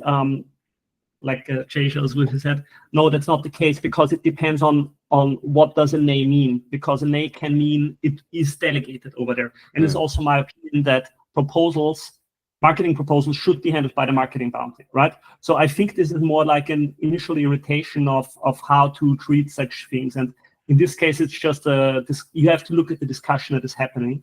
like Jay shows with his head, no, that's not the case, because it depends on what does a nay mean, because a nay can mean it is delegated over there. And it's also my opinion that marketing proposals should be handled by the marketing bounty, right? So I think this is more like an initial irritation of how to treat such things. And in this case, it's just you have to look at the discussion that is happening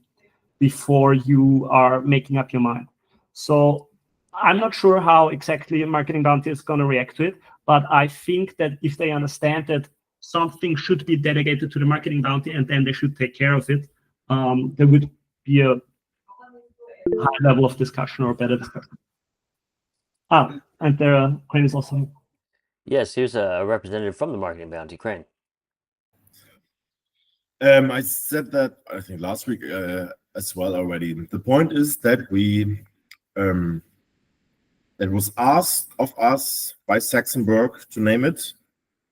before you are making up your mind. So I'm not sure how exactly a marketing bounty is going to react to it, but I think that if they understand that something should be delegated to the marketing bounty and then they should take care of it, there would be a high level of discussion or better discussion. And there, Crane is also. Yes, here's a representative from the marketing bounty, Crane. I said that, I think, last week as well already. The point is that it was asked of us by Saxonburg, to name it,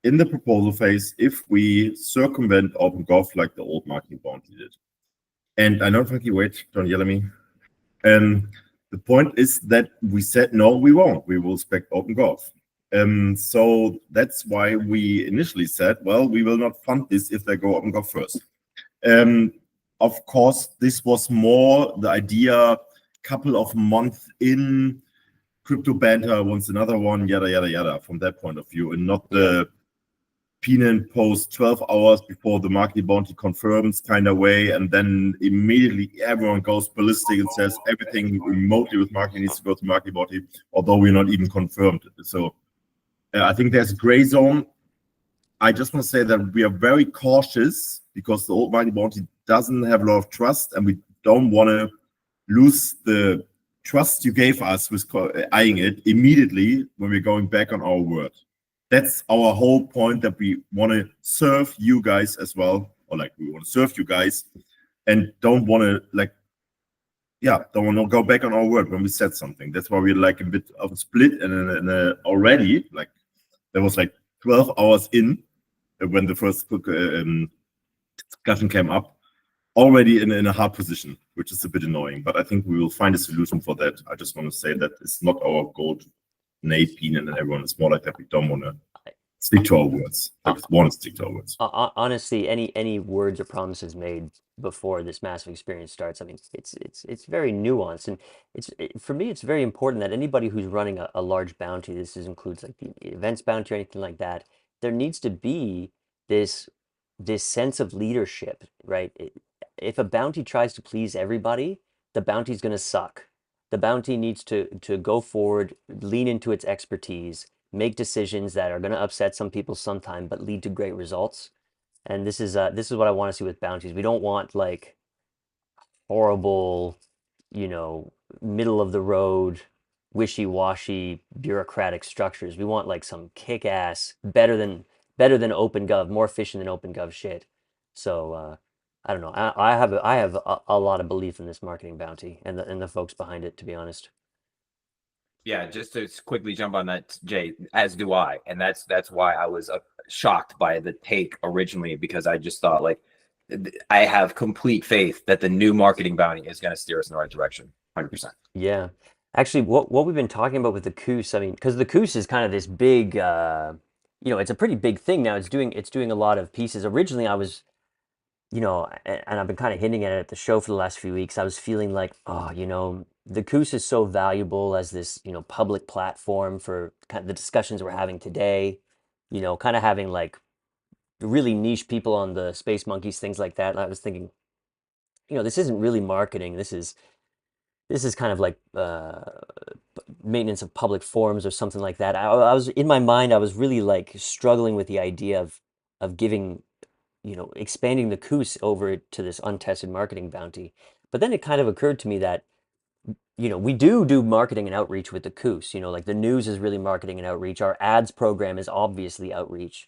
in the proposal phase, if we circumvent OpenGov like the old marketing bounty did. And I know, Frankie, wait, don't yell at me. The point is that we said, no, we won't. We will respect OpenGov. So that's why we initially said, well, we will not fund this if they go OpenGov first. Of course, this was more the idea, couple of months in, crypto banter wants another one, yada, yada, yada, from that point of view, and not the Peenan post 12 hours before the marketing bounty confirms kind of way, and then immediately everyone goes ballistic and says everything remotely with marketing needs to go to marketing bounty, although we're not even confirmed. So I think there's a gray zone. I just want to say that we are very cautious because the old marketing bounty doesn't have a lot of trust, and we don't want to lose the trust you gave us with eyeing it immediately when we're going back on our word. That's our whole point, that we want to serve you guys as well, or like we want to serve you guys, and don't want to don't want to go back on our word when we said something. That's why we're like a bit of a split, and already like there was like 12 hours in when the first discussion came up, already in a hard position, which is a bit annoying. But I think we will find a solution for that. I just want to say that it's not our goal to nay Peenan and everyone. It's more like that we don't want to stick to our words. I just want to stick to our words. Honestly, any words or promises made before this massive experience starts, I mean, it's very nuanced, and for me, it's very important that anybody who's running a large bounty, includes like the events bounty or anything like that, there needs to be this sense of leadership, right? If a bounty tries to please everybody, the bounty's going to suck. The bounty needs to go forward, lean into its expertise, make decisions that are going to upset some people sometime, but lead to great results. And this is what I want to see with bounties. We don't want like horrible, middle of the road, wishy-washy bureaucratic structures. We want like some kick-ass, better than OpenGov, more efficient than OpenGov shit. So I don't know. I have a lot of belief in this marketing bounty and the folks behind it, to be honest. Yeah, just to quickly jump on that, Jay, as do I, and that's why I was shocked by the take originally, because I just thought, like, I have complete faith that the new marketing bounty is going to steer us in the right direction, 100%. Yeah, actually, what we've been talking about with the Koos, I mean, because the Koos is kind of this big, it's a pretty big thing now. It's doing a lot of pieces. Originally, I was, and I've been kind of hinting at it at the show for the last few weeks. I was feeling like, the Koos is so valuable as this, public platform for kind of the discussions we're having today, kind of having like really niche people on the Space Monkeys, things like that. And I was thinking, this isn't really marketing. This is kind of like maintenance of public forums or something like that. I was in my mind, I was really like struggling with the idea of giving, expanding the Koos over to this untested marketing bounty. But then it kind of occurred to me that, we do marketing and outreach with the Koos. Like the news is really marketing and outreach. Our ads program is obviously outreach.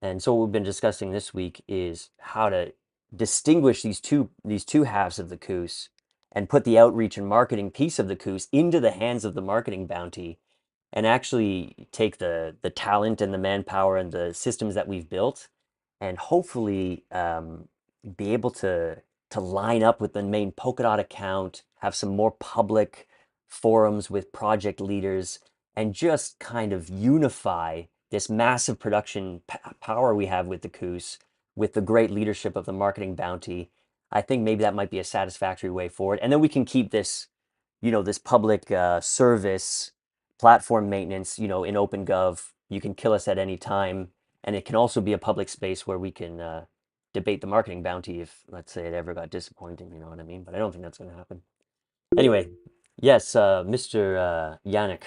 And so what we've been discussing this week is how to distinguish these two halves of the Koos and put the outreach and marketing piece of the Koos into the hands of the marketing bounty, and actually take the talent and the manpower and the systems that we've built, and hopefully be able to line up with the main Polkadot account, have some more public forums with project leaders, and just kind of unify this massive production power we have with the Koos with the great leadership of the marketing bounty. I think maybe that might be a satisfactory way forward. And then we can keep this, this public service platform maintenance, in OpenGov. You can kill us at any time. And it can also be a public space where we can debate the marketing bounty if, let's say, it ever got disappointing, you know what I mean? But I don't think that's going to happen. Anyway, yes, Mr. Yannick.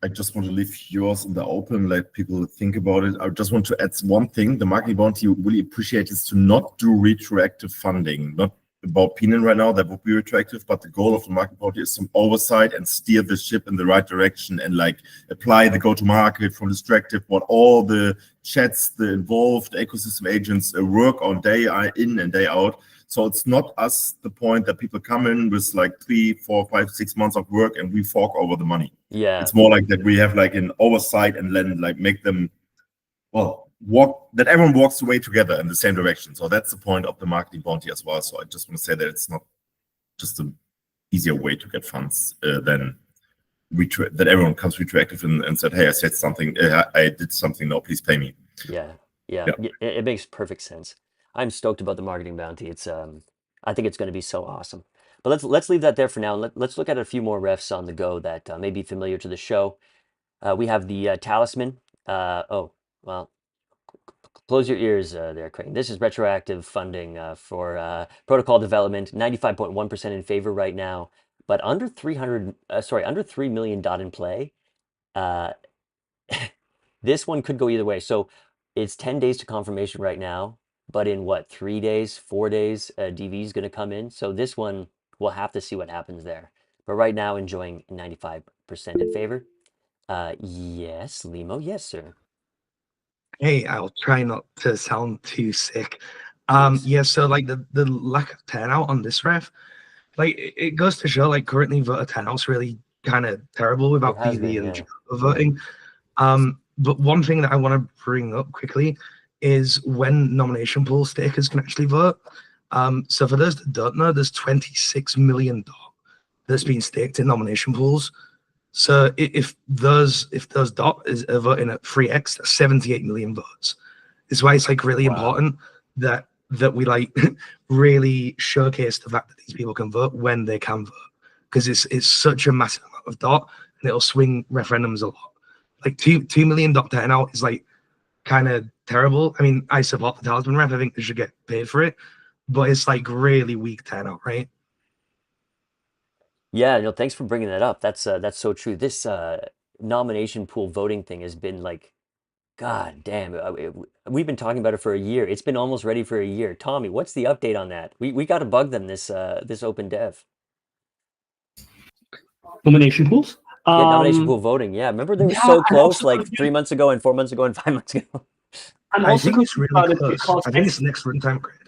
I just want to leave yours in the open, let people think about it. I just want to add one thing. The marketing bounty really appreciate is to not do retroactive funding, not about Peanuts right now, that would be retroactive, but the goal of the marketing bounty is some oversight and steer the ship in the right direction, and like apply the go-to-market from distractive, what all the chats, the involved ecosystem agents work on day in and day out. So it's not us the point that people come in with like 3, 4, 5, 6 months of work and we fork over the money. Yeah. It's more like that we have like an oversight and then like make them, that everyone walks away together in the same direction. So that's the point of the marketing bounty as well. So I just want to say that it's not just an easier way to get funds than that everyone comes retroactive and said, hey, I said something, I did something, no, please pay me. Yeah. It makes perfect sense. I'm stoked about the marketing bounty. It's I think it's going to be so awesome. But let's leave that there for now. Let's look at a few more refs on the go that may be familiar to the show. We have the Talisman. Close your ears there, Crane. This is retroactive funding for protocol development. 95.1% in favor right now, but under 3 million DOT in play. This one could go either way. So it's 10 days to confirmation right now. But in 3 days, 4 days, DV is going to come in. So this one, we'll have to see what happens there. But right now, enjoying 95% in favor. Yes, Limo. Yes, sir. Hey, I'll try not to sound too sick. Please. Yeah, so like the lack of turnout on this ref, like it goes to show like currently voter turnout's really kind of terrible without It has DV been, and yeah. voting. But one thing that I want to bring up quickly is when nomination pool stakers can actually vote. So for those that don't know, there's 26 million that's been staked in nomination pools. So if those dot are voting at 3x, that's 78 million votes. It's why it's like really important that we like really showcase the fact that these people can vote when they can vote, because it's such a massive amount of dot, and it'll swing referendums a lot. Like 2 million dot turnout is like kind of terrible. I mean, I support the talisman ref. I think they should get paid for it, but it's like really weak turnout, right? Yeah, no, thanks for bringing that up. That's so true. This nomination pool voting thing has been like, God damn, we've been talking about it for a year. It's been almost ready for a year. Tommy, what's the update on that? We got to bug them this open dev. Nomination pools? Yeah, nomination pool voting. Yeah, remember they were yeah, so I'm close also like confused. 3 months ago and 4 months ago and 5 months ago. I'm I also think it's confused really about it close. because I think it's next runtime upgrade.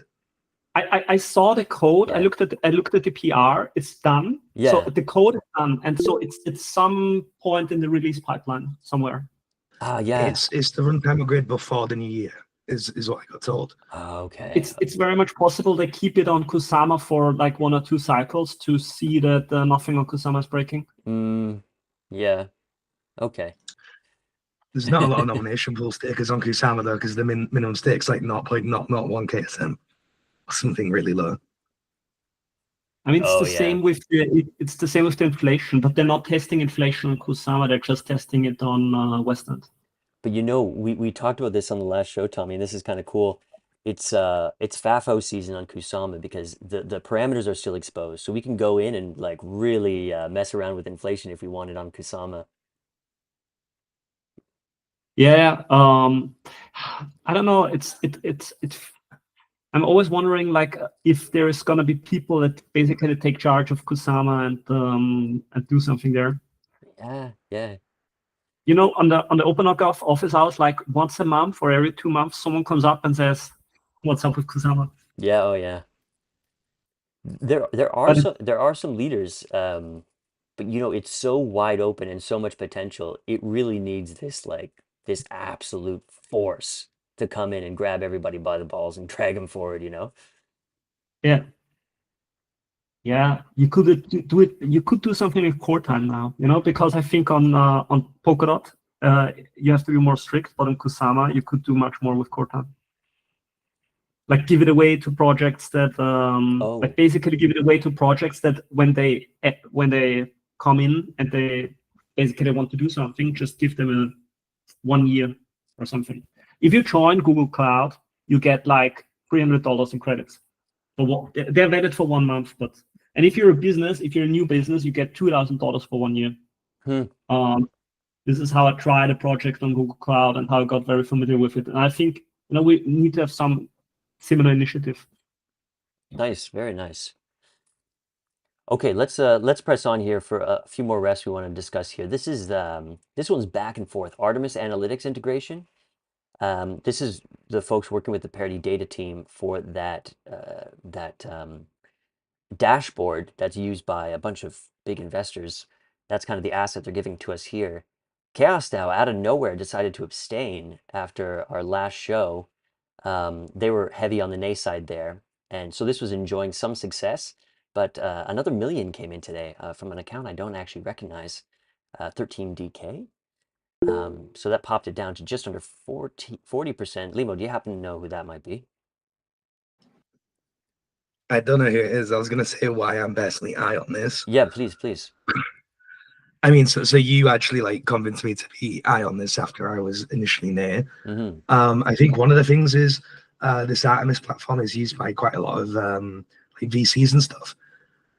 I saw the code. Yeah. I looked at the PR. It's done. Yeah. So the code is done, and so it's some point in the release pipeline somewhere. Yeah. It's the runtime upgrade before the new year is what I got told. Okay. It's very much possible they keep it on Kusama for like 1 or 2 cycles to see that nothing on Kusama is breaking. Yeah. Okay. There's not a lot of nomination pool stakers on Kusama though, because the minimum stake's like 0.001 KSM or something really low. I mean, it's the same with the inflation, but they're not testing inflation on Kusama. They're just testing it on Westland. But you know, we talked about this on the last show, Tommy, and this is kind of cool. It's FAFO season on Kusama because the parameters are still exposed, so we can go in and like really mess around with inflation if we want it on Kusama. Yeah, I don't know. It's I'm always wondering like if there is gonna be people that basically take charge of Kusama and do something there. Yeah. You know, on the OpenOGov office hours, like once a month or every 2 months, someone comes up and says, "What's up with Kusama?" Yeah. Oh yeah. There are some leaders, but you know, it's so wide open and so much potential. It really needs this absolute force to come in and grab everybody by the balls and drag them forward, you know? Yeah, you could do it. You could do something with core time now, you know, because I think on Polkadot, you have to be more strict, but on Kusama, you could do much more with core time. Like give it away to projects that, like basically give it away to projects that when they come in and they basically want to do something, just give them 1 year or something. If you join Google Cloud, you get like $300 in credits. They're valid for 1 month, and if you're a new business, you get $2,000 for 1 year. This is how I tried a project on Google Cloud and how I got very familiar with it. And I think, you know, we need to have some similar initiative. Nice, very nice. Okay, let's press on here for a few more rests we want to discuss here. This one's back and forth. Artemis Analytics integration. This is the folks working with the Parity Data team for that dashboard that's used by a bunch of big investors. That's kind of the asset they're giving to us here. Chaos DAO out of nowhere decided to abstain after our last show. They were heavy on the nay side there, and so this was enjoying some success. But another million came in today from an account I don't actually recognize, 13DK. So that popped it down to just under 40%. Limo, do you happen to know who that might be? I don't know who it is. I was going to say why I'm personally eye on this. Yeah, please. I mean, so you actually like convinced me to be eye on this after I was initially near. I think one of the things is this Artemis platform is used by quite a lot of like VCs and stuff.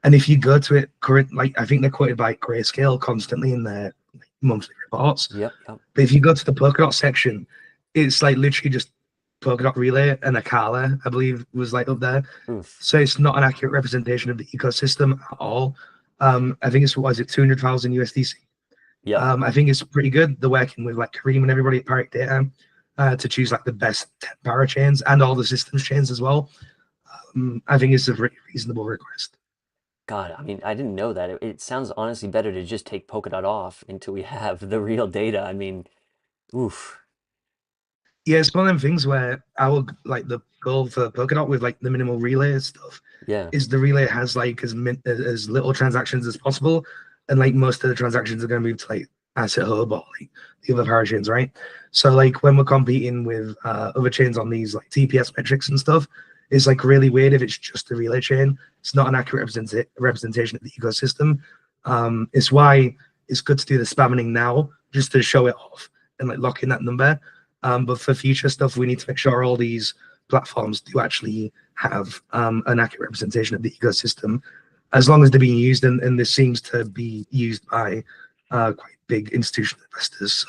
And if you go to it like I think they're quoted by Grayscale constantly in their monthly reports. Yep. But if you go to the Polkadot section, it's like literally just Polkadot Relay and Akala, I believe, was like up there. So it's not an accurate representation of the ecosystem at all. I think it's 200,000 USDC. Yeah. I think it's pretty good. They're working with like Kareem and everybody at Parity Data to choose like the best parachains and all the systems chains as well. I think it's a very reasonable request. God, I mean, I didn't know that. It sounds honestly better to just take Polkadot off until we have the real data. I mean, oof. Yeah, it's one of them things where our like the goal for Polkadot with like the minimal relay stuff is the relay has like as little transactions as possible, and like most of the transactions are going to move to like Asset Hub or like the other parachains, right? So like when we're competing with other chains on these like TPS metrics and stuff, it's like really weird if it's just a relay chain. It's not an accurate representation of the ecosystem. It's why it's good to do the spamming now just to show it off and like lock in that number. But for future stuff, we need to make sure all these platforms do actually have an accurate representation of the ecosystem, as long as they're being used, and this seems to be used by quite big institutional investors. So.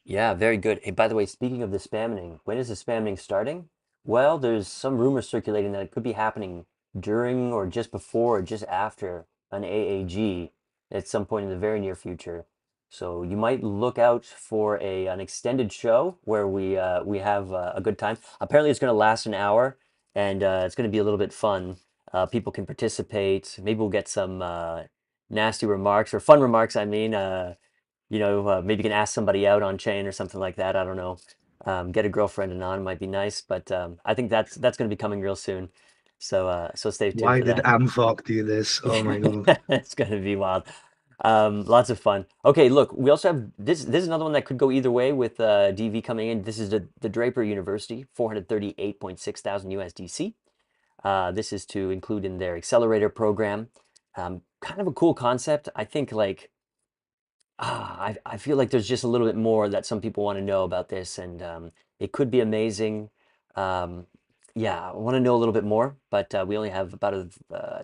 Yeah, very good. Hey, by the way, speaking of the spamming, when is the spamming starting? Well, there's some rumors circulating that it could be happening during or just before or just after an AAG at some point in the very near future. So you might look out for an extended show where we have a good time. Apparently, it's going to last an hour, and it's going to be a little bit fun. People can participate. Maybe we'll get some nasty remarks or fun remarks. I mean. Maybe you can ask somebody out on chain or something like that. I don't know. Get a girlfriend and on might be nice, but I think that's going to be coming real soon. So stay tuned Why for did that. Amfork do this? Oh my god. It's going to be wild. Lots of fun. Okay, look, we also have this. This is another one that could go either way with DV coming in. This is the Draper University, 438.6 thousand USDC. This is to include in their accelerator program. Kind of a cool concept. I think like. I feel like there's just a little bit more that some people want to know about this, and it could be amazing. Yeah, I want to know a little bit more, but we only have about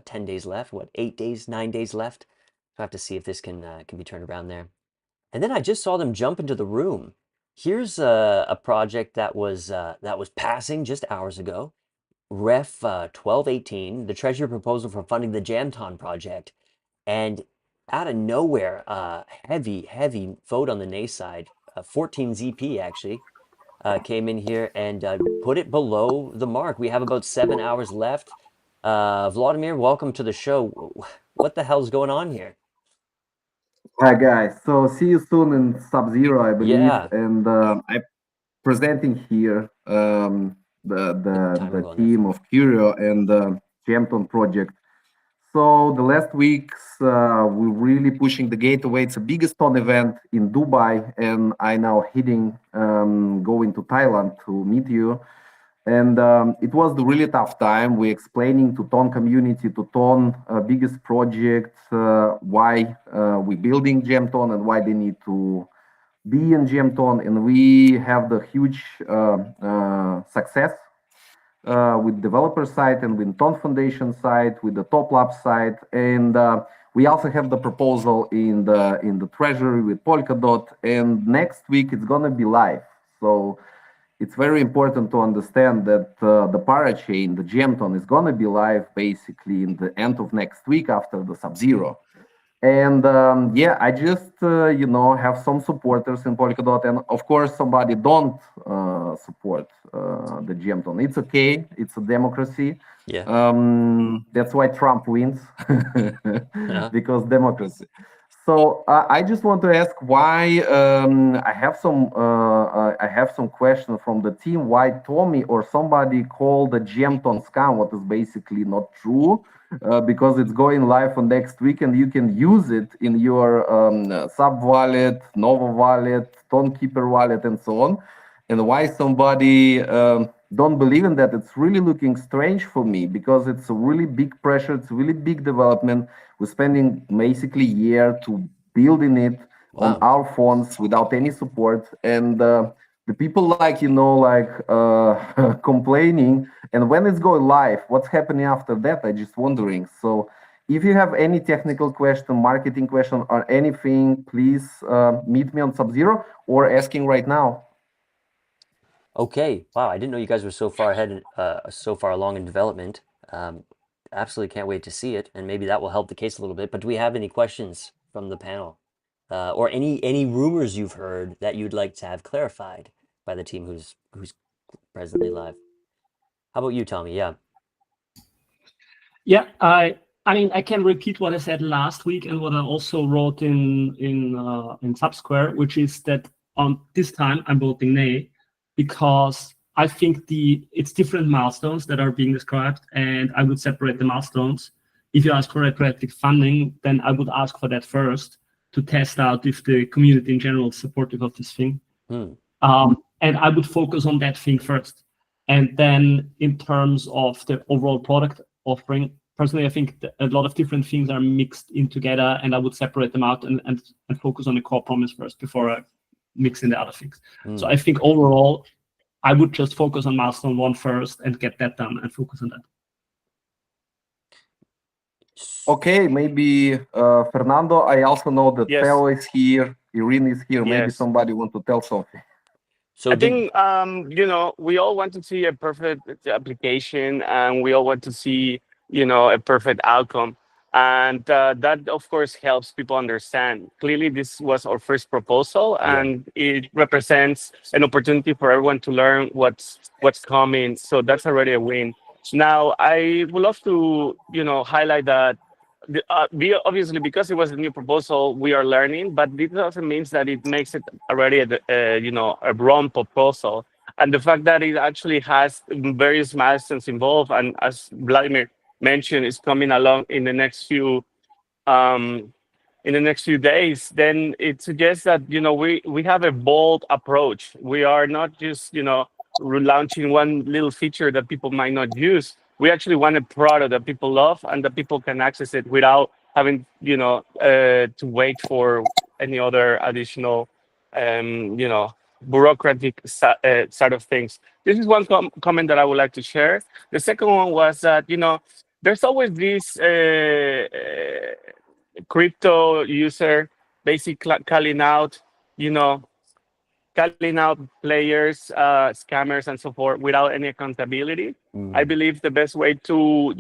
10 days left. What, 8 days, 9 days left? So I have to see if this can be turned around there. And then I just saw them jump into the room. Here's a project that was passing just hours ago. Ref 1218, the Treasury proposal for funding the Jamton project. And out of nowhere, heavy vote on the nay side. 14 ZP actually came in here and put it below the mark. We have about 7 hours left. Vladimir, welcome to the show. What the hell's going on here? Hi guys, so see you soon in Sub-Zero, I believe, Yeah. and I'm presenting here the team of Curio and the Jamton project. So the last weeks we're really pushing the gateway. It's the biggest ton event in Dubai, and I now going to Thailand to meet you. And it was the really tough time. We're explaining to Ton community, to Ton biggest project, why we're building Jamton and why they need to be in Jamton. And we have the huge success with developer side and with Ton Foundation side, with the Top Lab side. And we also have the proposal in the treasury with Polkadot. And next week it's gonna be live. So it's very important to understand that the parachain, the Jamton, is going to be live basically in the end of next week after the Sub-Zero. And yeah, I just, have some supporters in Polkadot. And of course, somebody don't support the Jamton. It's okay. It's a democracy. Yeah. That's why Trump wins, because democracy. So I just want to ask why I have some questions from the team. Why Tommy or somebody called the Jamton scam, what is basically not true, because it's going live on next week and you can use it in your Sub wallet, Nova wallet, Tonkeeper wallet, and so on. And why somebody don't believe in that? It's really looking strange for me because it's a really big pressure. It's a really big development. We're spending basically a year to building it on our phones without any support. And the people complaining. And when it's going live, what's happening after that? I'm just wondering. So if you have any technical question, marketing question, or anything, please meet me on Sub-Zero or asking right now. Okay. Wow, I didn't know you guys were so far ahead, so far along in development. Absolutely can't wait to see it, and maybe that will help the case a little bit. But do we have any questions from the panel, or any rumors you've heard that you'd like to have clarified by the team who's presently live? How about you, Tommy? Yeah. Yeah, I mean I can repeat what I said last week and what I also wrote in Subsquare, which is that on this time I'm voting nay because I think it's different milestones that are being described, and I would separate the milestones. if you ask for retroactive funding, then I would ask for that first to test out if the community in general is supportive of this thing. And I would focus on that thing first. And then in terms of the overall product offering, personally, I think a lot of different things are mixed in together, and I would separate them out and focus on the core promise first before I mix in the other things. So I think overall, I would just focus on milestone 1 first and get that done and focus on that. Okay, maybe Fernando, I also know that Yes. Theo is here, Irene is here. Maybe Yes. somebody want to tell something. So I think, we all want to see a perfect application, and we all want to see, a perfect outcome. And that, of course, helps people understand. Clearly, this was our first proposal, and it represents an opportunity for everyone to learn what's coming. So that's already a win. Now, I would love to, highlight that obviously, because it was a new proposal, we are learning, but this doesn't mean that it makes it already a wrong proposal. And the fact that it actually has various milestones involved, and as Vladimir mentioned, is coming along in the next few days, then it suggests that we have a bold approach. We are not just launching one little feature that people might not use. We actually want a product that people love and that people can access it without having to wait for any other additional bureaucratic side of things. This is one comment that I would like to share. The second one was that there's always this crypto user basically calling out players, scammers, and so forth without any accountability. I believe the best way to,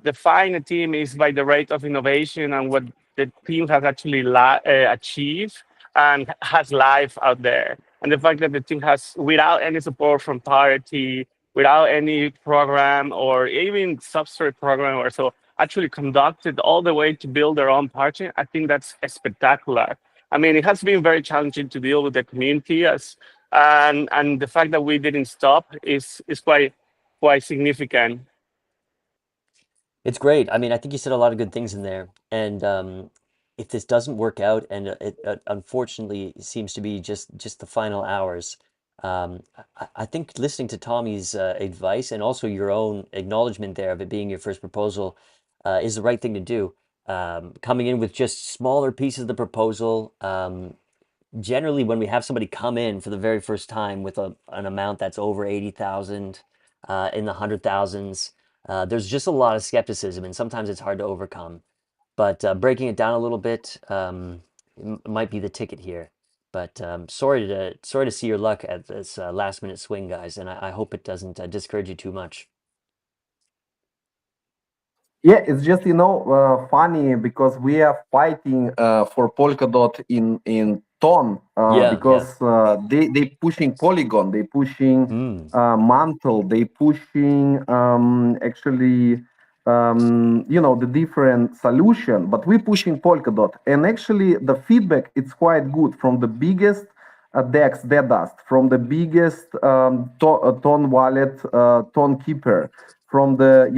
define a team is by the rate of innovation and what the team has actually achieved and has live out there. And the fact that the team has, without any support from parity, without any program or even substrate program or so, actually conducted all the way to build their own party, I think that's spectacular. I mean, it has been very challenging to deal with the community, and the fact that we didn't stop is quite significant. It's great. I mean, I think you said a lot of good things in there. And if this doesn't work out, and it unfortunately seems to be just the final hours, I think listening to Tommy's advice and also your own acknowledgement there of it being your first proposal is the right thing to do. Coming in with just smaller pieces of the proposal. Generally, when we have somebody come in for the very first time with an amount that's over 80,000, in the 100,000s, there's just a lot of skepticism, and sometimes it's hard to overcome. But breaking it down a little bit might be the ticket here. But sorry to see your luck at this last minute swing, guys, and I hope it doesn't discourage you too much. Yeah, it's just funny because we are fighting for Polkadot in Ton because they pushing Polygon, they pushing Mantle, they pushing actually the different solution, but we pushing Polkadot, and actually the feedback it's quite good from the biggest DEX, DEDAST, from the biggest Ton wallet, Ton keeper, from the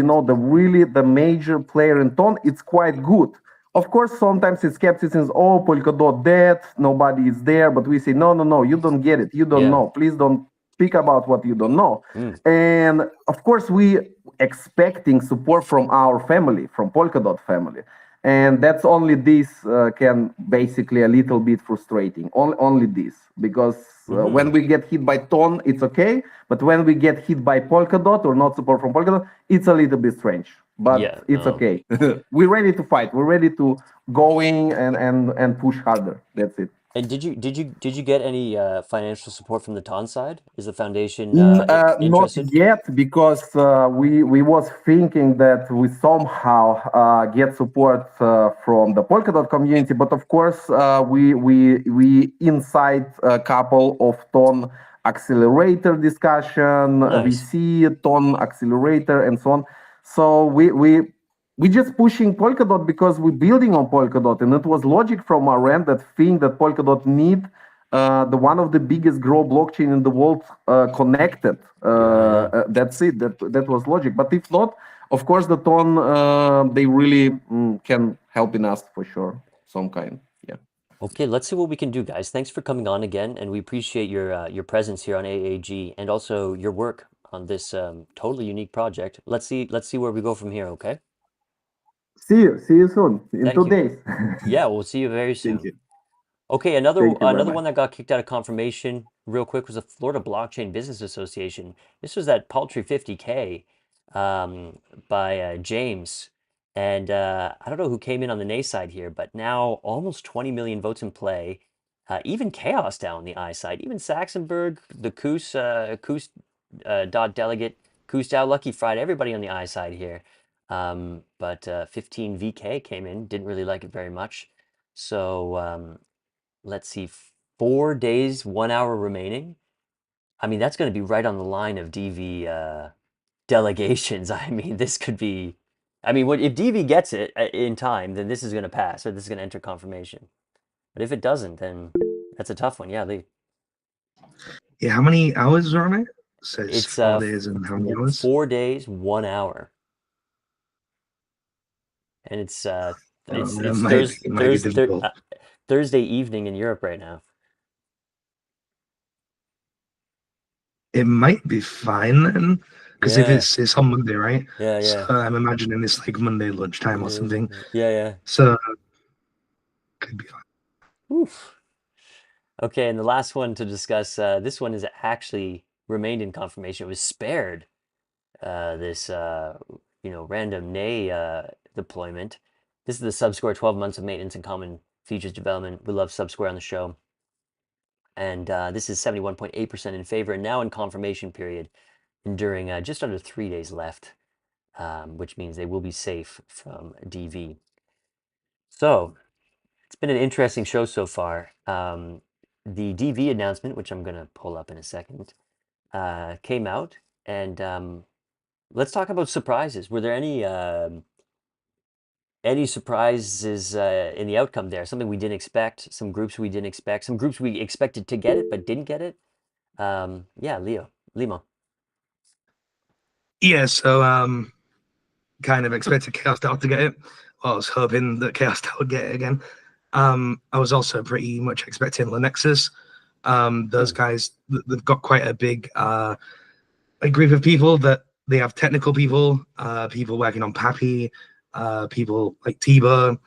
the major player in Ton. It's quite good. Of course, sometimes it's skepticism. Oh, Polkadot dead, nobody is there. But we say no, you don't get it. You don't know. Please don't speak about what you don't know. And of course, we expecting support from our family, from Polkadot family. And that's only this can basically a little bit frustrating. Only this, because when we get hit by Ton, it's okay. But when we get hit by Polkadot or not support from Polkadot, it's a little bit strange. But it's okay. We're ready to fight. We're ready to going and push harder. That's it. And did you get any financial support from the Ton side? Is the foundation interested? Not yet, because we was thinking that we somehow get support from the Polkadot community, but of course we inside a couple of Ton accelerator discussion. Nice. We see Ton accelerator and so on. So we just pushing Polkadot because we're building on Polkadot, and it was logic from our end that thing that Polkadot need the one of the biggest grow blockchain in the world connected. That's it. That was logic. But if not, of course, the Ton they really can help in us for sure. Some kind. Yeah. Okay, let's see what we can do, guys. Thanks for coming on again, and we appreciate your presence here on AAG and also your work on this totally unique project. Let's see where we go from here. Okay. See you soon in Thank 2 you. days. Yeah, we'll see you very soon. Thank you. Okay, another Thank you very another much. one that got kicked out of confirmation real quick was the Florida Blockchain Business Association. This was that paltry 50K by James. And I don't know who came in on the nay side here, but now almost 20 million votes in play. Even Chaos down on the I side. Even Saxonburg, the Koos dot delegate, Koos Dow, Lucky Friday, everybody on the I side here. But 15 VK came in, didn't really like it very much. So let's see, 4 days, 1 hour remaining. I mean, that's going to be right on the line of DV delegations. I mean, this could be. I mean, if DV gets it in time, then this is going to pass, or this is going to enter confirmation. But if it doesn't, then that's a tough one. Yeah, Yeah, how many hours are on it? So it's it's 4 days and how many hours? 4 days, 1 hour, and it's It might be difficult. Thursday evening in Europe right now. It might be fine then, because if Yeah. it's on Monday, right? Yeah, So yeah. I'm imagining it's like Monday lunchtime or something. Yeah. So could be fine. Oof. Okay, and the last one to discuss, this one is actually remained in confirmation. It was spared this random nay deployment. This is the Subsquare 12 months of maintenance and common features development. We love Subsquare on the show. And this is 71.8% in favor and now in confirmation period, enduring just under 3 days left, which means they will be safe from DV. So it's been an interesting show so far. The DV announcement, which I'm going to pull up in a second, came out, and let's talk about surprises. Were there any surprises in the outcome there? Something we didn't expect, some groups we didn't expect, some groups we expected to get it but didn't get it? Yeah, Limo. Yeah, so kind of expected Chaos DAO to get it. Well, I was hoping that Chaos DAO would get it again. I was also pretty much expecting Lenexus. Those guys, they've got quite a big a group of people that they have technical people, people working on Pappy, people like Tibo.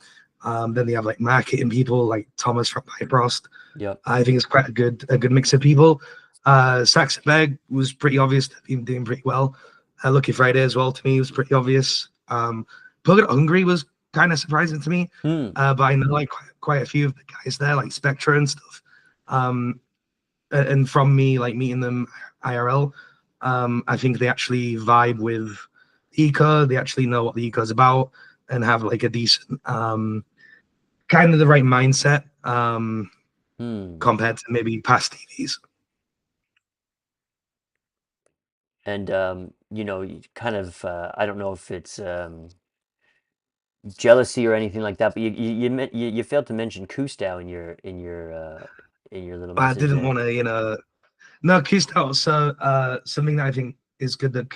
Then they have like marketing people like Thomas from Bifrost. Yep. I think it's quite a good mix of people. Saxonburg was pretty obvious to be doing pretty well. Lucky Friday as well to me was pretty obvious. Polkadot Hungary was kind of surprising to me, but I know like quite a few of the guys there, like Spectra and stuff. And from me like meeting them IRL, I think they actually vibe with eco. They actually know what the eco is about and have like a decent kind of the right mindset compared to maybe past TVs. And kind of I don't know if it's jealousy or anything like that, but you failed to mention Kustau in your little message. I didn't want to, no, Kustau. So something that I think is good that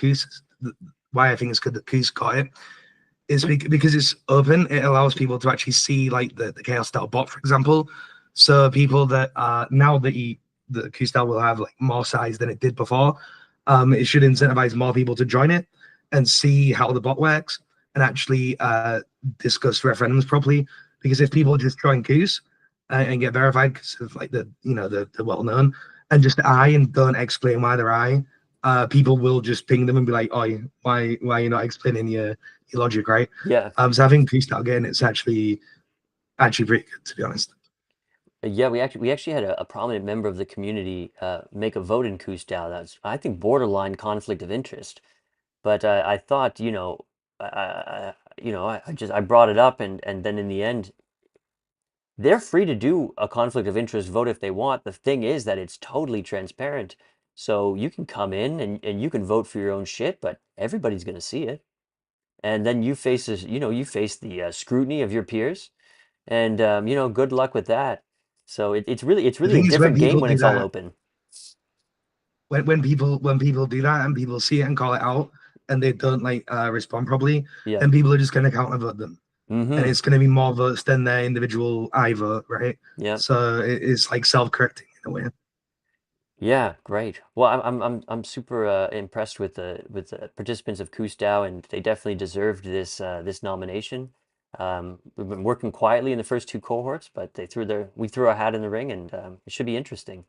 why I think it's good that Kus got it is because it's open. It allows people to actually see like the Chaos style bot, for example. So people that now that the Kustau will have like more size than it did before, it should incentivize more people to join it and see how the bot works and actually discuss referendums properly. Because if people just join Kus and get verified because of like the well known and just and don't explain why they're people will just ping them and be like, oh, why are you not explaining your logic, right? Yeah. So I think Kustau again, it's actually pretty good, to be honest. Yeah, we actually had a prominent member of the community make a vote in Kustau. That's, I think, borderline conflict of interest. But I thought, I brought it up, and then in the end, they're free to do a conflict of interest vote if they want. The thing is that it's totally transparent. So you can come in and you can vote for your own shit, but everybody's going to see it. And then you face the scrutiny of your peers. And, good luck with that. So it's The really a thing is, when different game people when do it's all that, open. when people do that and people see it and call it out and they don't like respond properly, Yeah. then people are just going to counter vote them, and Mm-hmm. it's going to be more votes than their individual I vote, right? Yeah. So it's like self-correcting in a way. Yeah, great. Well, I'm super impressed with the participants of Kustau, and they definitely deserved this nomination. We've been working quietly in the first two cohorts, but we threw our hat in the ring, and it should be interesting.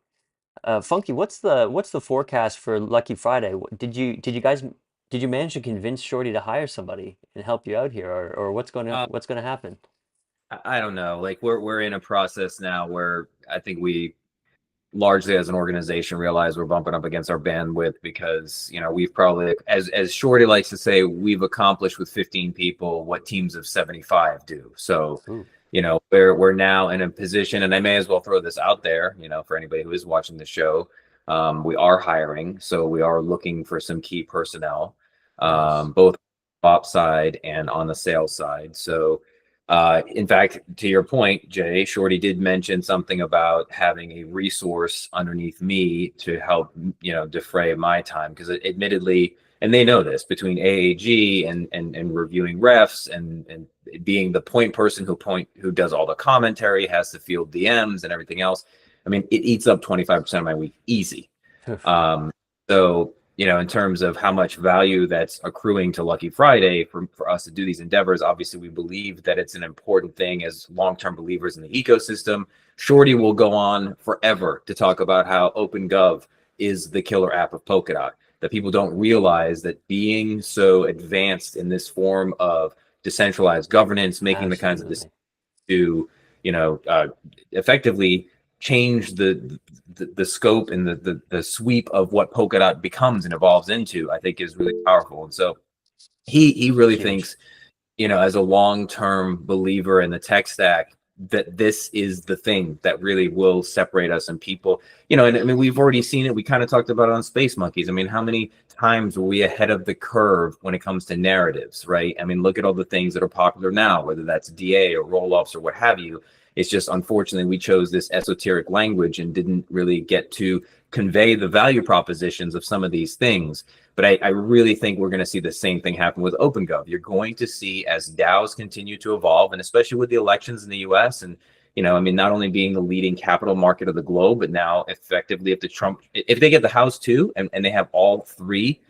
Funky, what's the forecast for Lucky Friday? Did you manage to convince Shorty to hire somebody and help you out here, or what's going to happen? I don't know. Like we're in a process now where I think we largely as an organization realize we're bumping up against our bandwidth because we've probably, as Shorty likes to say, we've accomplished with 15 people what teams of 75 do. So Ooh. we're now in a position, and I may as well throw this out there, for anybody who is watching the show. We are hiring, so we are looking for some key personnel, Nice. both op side and on the sales side. So in fact, to your point, Jay, Shorty did mention something about having a resource underneath me to help, defray my time. Because admittedly, and they know this, between AAG and reviewing refs and being the point person who does all the commentary, has to field DMs and everything else. I mean, it eats up 25% of my week easy. So in terms of how much value that's accruing to Lucky Friday for us to do these endeavors, obviously we believe that it's an important thing as long-term believers in the ecosystem. Shorty will go on forever to talk about how OpenGov is the killer app of Polkadot, that people don't realize that being so advanced in this form of decentralized governance, making the kinds of decisions to, effectively change the scope and the sweep of what Polkadot becomes and evolves into, I think is really powerful. And so he really thinks, as a long-term believer in the tech stack, that this is the thing that really will separate us. And people, and I mean, we've already seen it. We kind of talked about it on Space Monkeys. I mean, how many times were we ahead of the curve when it comes to narratives, right? I mean, look at all the things that are popular now, whether that's DA or roll-offs or what have you. It's just, unfortunately, we chose this esoteric language and didn't really get to convey the value propositions of some of these things. But I really think we're going to see the same thing happen with OpenGov. You're going to see, as DAOs continue to evolve, and especially with the elections in the US, and I mean, not only being the leading capital market of the globe, but now effectively, if they get the House too, and they have all three,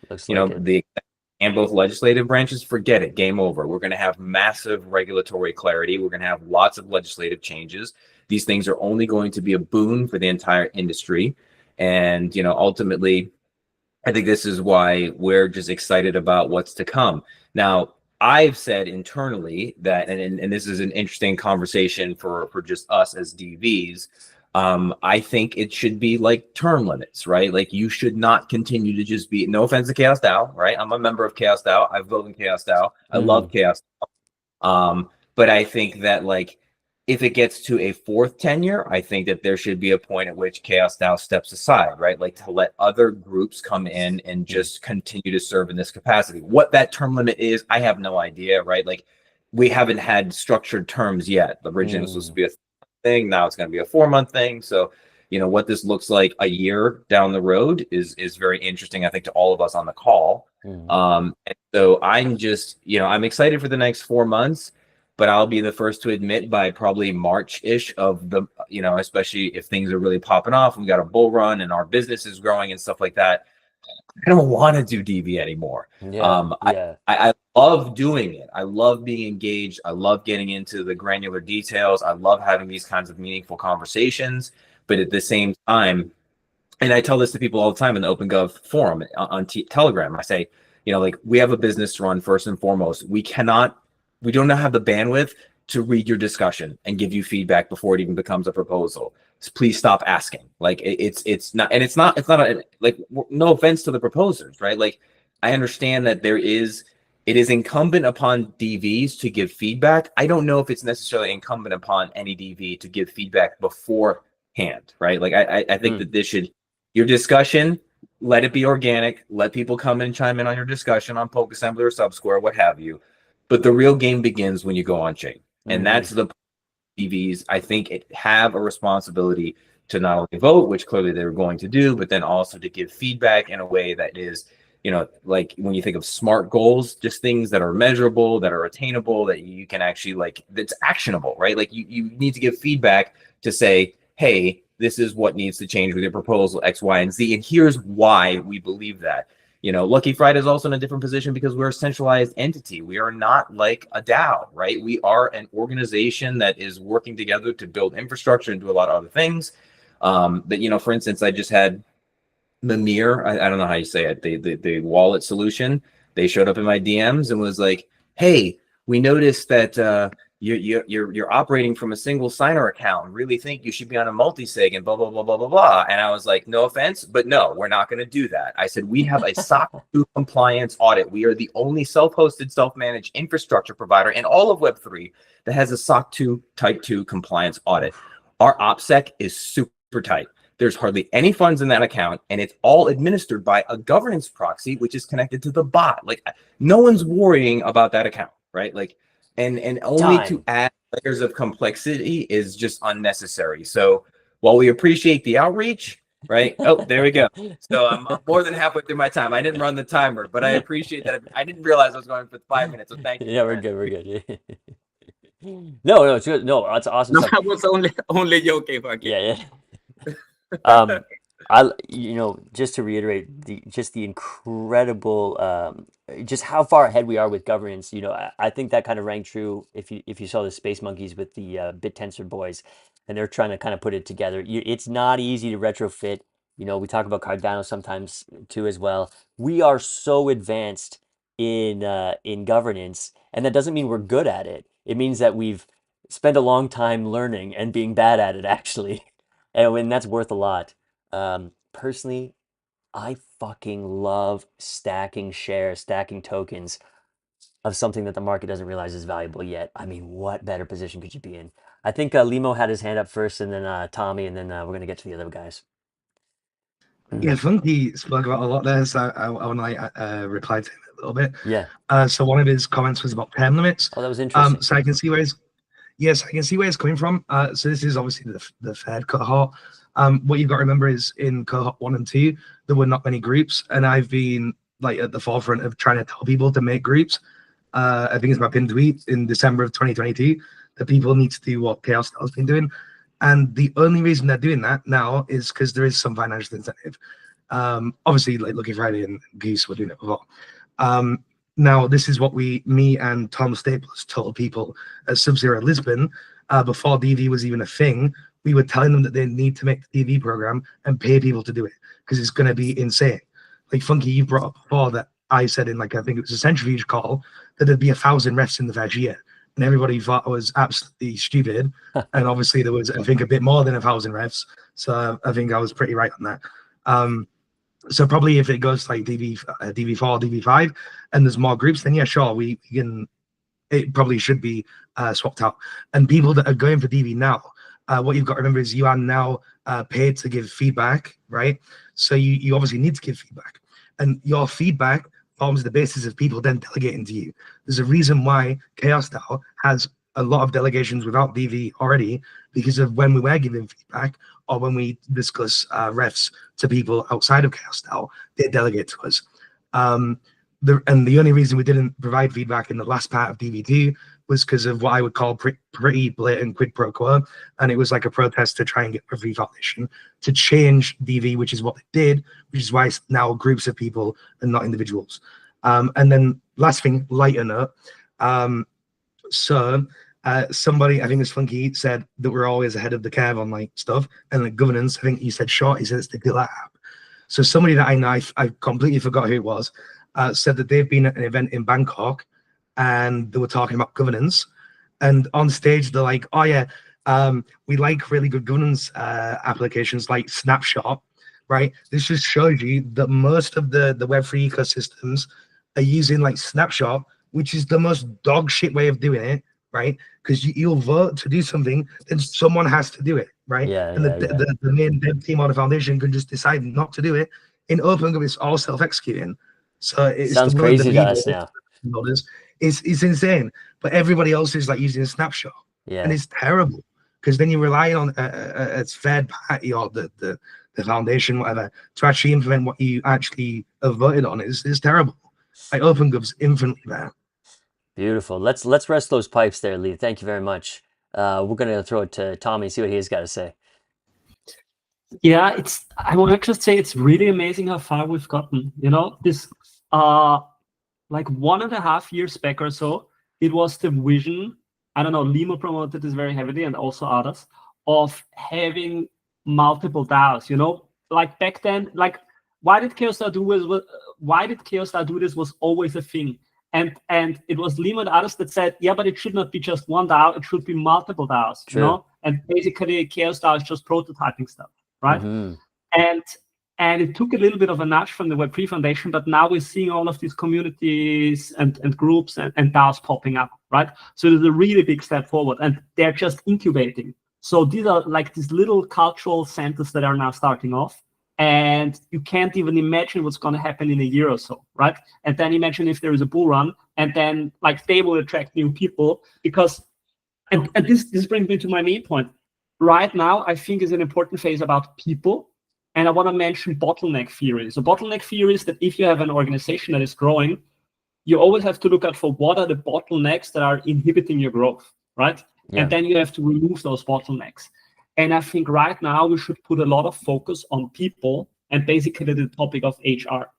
and both legislative branches, forget it, game over. We're going to have massive regulatory clarity. We're going to have lots of legislative changes. These things are only going to be a boon for the entire industry. And, ultimately, I think this is why we're just excited about what's to come. Now, I've said internally that, and this is an interesting conversation for just us as DVs, I think it should be like term limits, right? Like you should not continue to just be, no offense to Chaos DAO, right? I'm a member of Chaos DAO. I vote in Chaos DAO. I love Chaos DAO. But I think that if it gets to a fourth tenure, I think that there should be a point at which Chaos DAO steps aside, right? Like to let other groups come in and just continue to serve in this capacity. What that term limit is, I have no idea, right? Like we haven't had structured terms yet. Originally it was supposed to be a thing. Now it's going to be a 4-month thing. So, what this looks like a year down the road is very interesting, I think, to all of us on the call. And so I'm just, I'm excited for the next 4 months. But I'll be the first to admit by probably March-ish of the, especially if things are really popping off, we got a bull run and our business is growing and stuff like that, I don't want to do DV anymore. I love doing it. I love being engaged. I love getting into the granular details. I love having these kinds of meaningful conversations. But at the same time, and I tell this to people all the time in the OpenGov forum on Telegram, I say, we have a business to run first and foremost. We don't have the bandwidth to read your discussion and give you feedback before it even becomes a proposal. So please stop asking. It's not no offense to the proposers, right? Like I understand that it is incumbent upon DVs to give feedback. I don't know if it's necessarily incumbent upon any DV to give feedback beforehand, right? Like I think that your discussion, let it be organic, let people come and chime in on your discussion on Poke Assembly or Subsquare, what have you. But the real game begins when you go on chain. And that's the DVs, I think it have a responsibility to not only vote, which clearly they were going to do, but then also to give feedback in a way that is, like when you think of SMART goals, just things that are measurable, that are attainable, that you can actually that's actionable, right? Like you need to give feedback to say, hey, this is what needs to change with your proposal X, Y, and Z, and here's why we believe that. Lucky Friday is also in a different position because we're a centralized entity. We are not like a DAO, right? We are an organization that is working together to build infrastructure and do a lot of other things. But for instance, I just had Mimir, I don't know how you say it, the wallet solution. They showed up in my DMs and was like, hey, we noticed that you're operating from a single signer account and really think you should be on a multi-sig and blah, blah, blah, blah, blah, blah. And I was like, no offense, but no, we're not going to do that. I said, we have a SOC 2 compliance audit. We are the only self-hosted, self-managed infrastructure provider in all of Web3 that has a SOC 2 Type 2 compliance audit. Our OPSEC is super tight. There's hardly any funds in that account, and it's all administered by a governance proxy, which is connected to the bot. Like, no one's worrying about that account, right? Like, and only to add layers of complexity is just unnecessary. So while we appreciate the outreach, right? Oh, there we go. So I'm more than halfway through my time. I didn't run the timer, but I appreciate that. I didn't realize I was going for 5 minutes. So thank you. Yeah, we're good. We're good. No, it's good. No, that's awesome. No, I was only joking. Yeah. Just to reiterate the incredible, just how far ahead we are with governance. I think that kind of rang true if you saw the Space Monkeys with the BitTensor boys, and they're trying to kind of put it together. It's not easy to retrofit. We talk about Cardano sometimes too as well. We are so advanced in governance, and that doesn't mean we're good at it. It means that we've spent a long time learning and being bad at it actually. And that's worth a lot. Personally, I fucking love stacking shares, stacking tokens of something that the market doesn't realize is valuable yet. I mean, what better position could you be in? I think Limo had his hand up first, and then Tommy, and then we're going to get to the other guys. Yeah, Funky spoke about a lot there, so I want to reply to him a little bit. Yeah. So one of his comments was about term limits. Oh, that was interesting. So I can see where he's coming from. So this is obviously the Fed cohort. What you've got to remember is in cohort 1 and 2, there were not many groups, and I've been at the forefront of trying to tell people to make groups. I think it's my pinned tweet in December of 2022 that people need to do what Chaos has been doing, and the only reason they're doing that now is because there is some financial incentive. Obviously, like Lucky Friday and Goose were doing it before. Now, this is what me and Tom Staples told people at Sub-Zero Lisbon before DV was even a thing. We were telling them that they need to make the DV program and pay people to do it because it's going to be insane. Like Funky, you brought up before that I said in I think it was a Centrifuge call that there'd be 1,000 refs in the first year, and everybody thought I was absolutely stupid. And obviously there was, I think, a bit more than 1,000 refs. So I think I was pretty right on that. So probably if it goes like DV4, DV5, and there's more groups, then yeah, sure, we can. It probably should be swapped out. And people that are going for DV now, what you've got to remember is you are now paid to give feedback, right? So you obviously need to give feedback, and your feedback forms the basis of people then delegating to you. There's a reason why Chaos DAO has a lot of delegations without DV already, because of when we were giving feedback or when we discuss refs to people outside of Chaos DAO, they delegate to us. The only reason we didn't provide feedback in the last part of DV2 was because of what I would call pretty blatant quid pro quo, and it was like a protest to try and get Web3 Foundation to change DV, which is what they did, which is why it's now groups of people and not individuals. And then last thing, lighter note. Somebody, I think it's Funky, said that we're always ahead of the curve on like stuff and like governance. I think he said short. He said it's the Dilla app. So somebody that I know, I completely forgot who it was, said that they've been at an event in Bangkok and they were talking about governance. And on stage, they're like, oh yeah, we like really good governance applications like Snapshot, right? This just shows you that most of the Web3 ecosystems are using like Snapshot, which is the most dog shit way of doing it, right? Because you'll vote to do something, then someone has to do it, right? The main dev team or the foundation can just decide not to do it. In open, it's all self-executing. So it sounds crazy to us now. It's insane, but everybody else is like using a Snapshot, Yeah. And it's terrible because then you're relying on a third party or the foundation, whatever, to actually implement what you actually have voted on. It's terrible. Like OpenGov's infinitely better. Beautiful. Let's rest those pipes there, Lee. Thank you very much. We're gonna throw it to Tommy, see what he's got to say. Yeah, I want to just say it's really amazing how far we've gotten. You know, this like 1.5 years back or so, it was the vision. I don't know, Limo promoted this very heavily, and also others, of having multiple DAOs. You know, like back then, like why did Chaos DAO do this was always a thing. And it was Limo and others that said, yeah, but it should not be just one DAO, it should be multiple DAOs, you know? And basically Chaos DAO is just prototyping stuff, right? Mm-hmm. And it took a little bit of a nudge from the Web3 Foundation, but now we're seeing all of these communities and groups and DAOs popping up, right? So there's a really big step forward, and they're just incubating. So these are like these little cultural centers that are now starting off, and you can't even imagine what's going to happen in a year or so, right? And then imagine if there is a bull run, and then like they will attract new people because, and this brings me to my main point. Right now, I think is an important phase about people. And I want to mention bottleneck theory. So bottleneck theory is that if you have an organization that is growing, you always have to look out for what are the bottlenecks that are inhibiting your growth, right? Yeah. And then you have to remove those bottlenecks. And I think right now we should put a lot of focus on people and basically the topic of HR,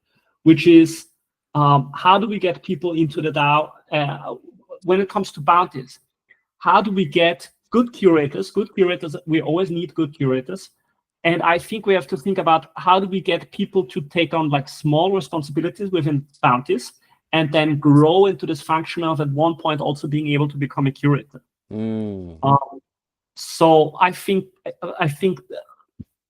which is how do we get people into the DAO when it comes to bounties? How do we get good curators? Good curators, we always need good curators. And I think we have to think about how do we get people to take on like small responsibilities within bounties and then grow into this function of at one point also being able to become a curator. So I think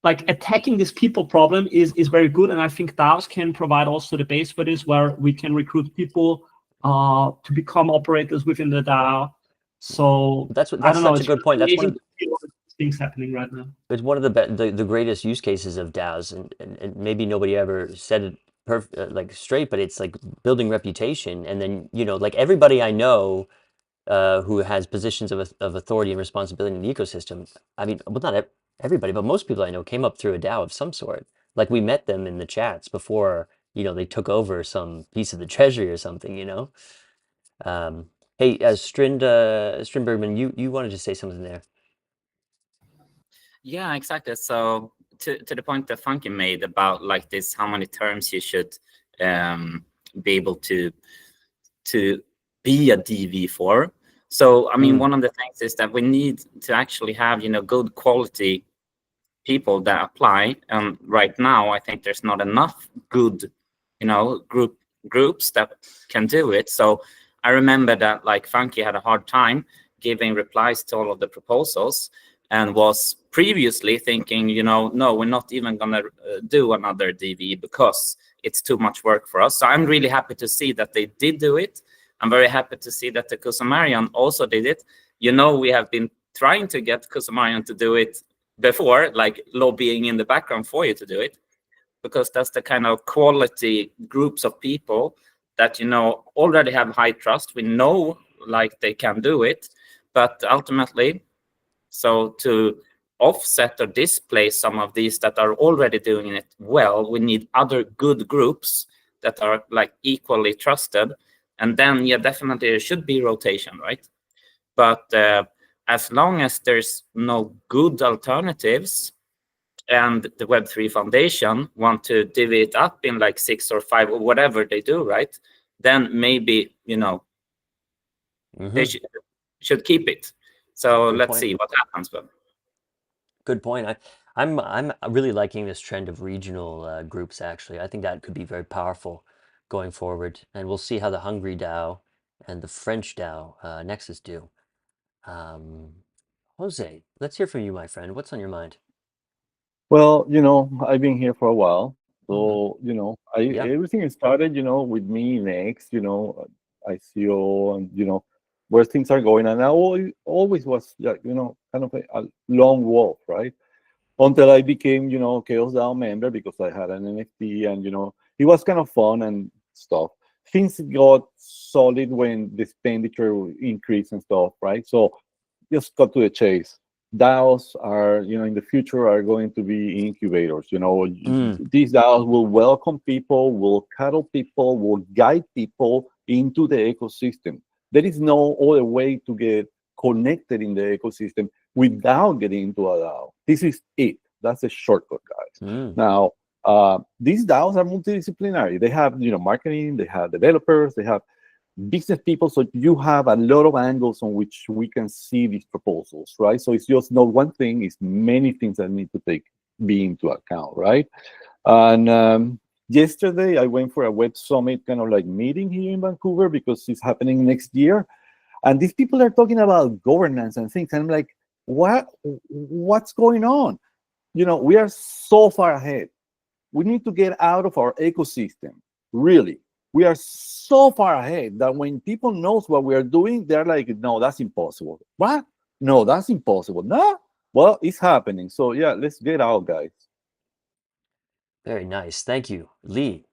like attacking this people problem is very good, and I think DAOs can provide also the base for this, where we can recruit people to become operators within the DAO. So that's such a good point. That's one of things happening right now. It's one of the greatest use cases of DAOs, and maybe nobody ever said it like straight, but it's like building reputation, and then like everybody I know who has positions of authority and responsibility in the ecosystem. I mean, well, not everybody, but most people I know came up through a DAO of some sort. Like we met them in the chats before, they took over some piece of the treasury or something. Hey, Strindbergman, you wanted to say something there. Yeah, exactly. So to the point that Funky made about like this, how many terms you should be able to be a DV for. So I mean, one of the things is that we need to actually have good quality people that apply. And right now, I think there's not enough good groups that can do it. So I remember that like Funky had a hard time giving replies to all of the proposals, and was previously thinking, no, we're not even going to do another DV because it's too much work for us. So I'm really happy to see that they did do it. I'm very happy to see that the Kusumarian also did it. We have been trying to get Kusumarian to do it before, like lobbying in the background for you to do it, because that's the kind of quality groups of people that, already have high trust. We know like they can do it, but ultimately, so to offset or displace some of these that are already doing it well, we need other good groups that are like equally trusted. And then, yeah, definitely there should be rotation, right? But as long as there's no good alternatives and the Web3 Foundation want to divvy it up in like 6 or 5 or whatever they do, right? Then maybe, they should keep it. So let's see what happens. But good point. I'm really liking this trend of regional groups. Actually, I think that could be very powerful going forward, and we'll see how the Hungary DAO and the French DAO Nexus do. Jose, let's hear from you, my friend. What's on your mind? Well, I've been here for a while, so everything started, with me next, ICO, and where things are going, and I always was, kind of a lone wolf, right? Until I became, Chaos DAO member because I had an NFT, and it was kind of fun and stuff. Things got solid when the expenditure increased and stuff, right? So just cut to the chase. DAOs are, in the future are going to be incubators. These DAOs will welcome people, will cuddle people, will guide people into the ecosystem. There is no other way to get connected in the ecosystem without getting into a DAO. This is it. That's a shortcut, guys. Now, these DAOs are multidisciplinary. They have, marketing, they have developers, they have business people. So you have a lot of angles on which we can see these proposals, right? So it's just not one thing, it's many things that need to be into account, right? And yesterday I went for a web summit kind of like meeting here in Vancouver because it's happening next year. And these people are talking about governance and things. And I'm like, what's going on? We are so far ahead. We need to get out of our ecosystem, really. We are so far ahead that when people knows what we are doing, they're like, no, that's impossible. What? No, that's impossible. No? Well, it's happening. So yeah, let's get out, guys. Very nice. Thank you. Lee.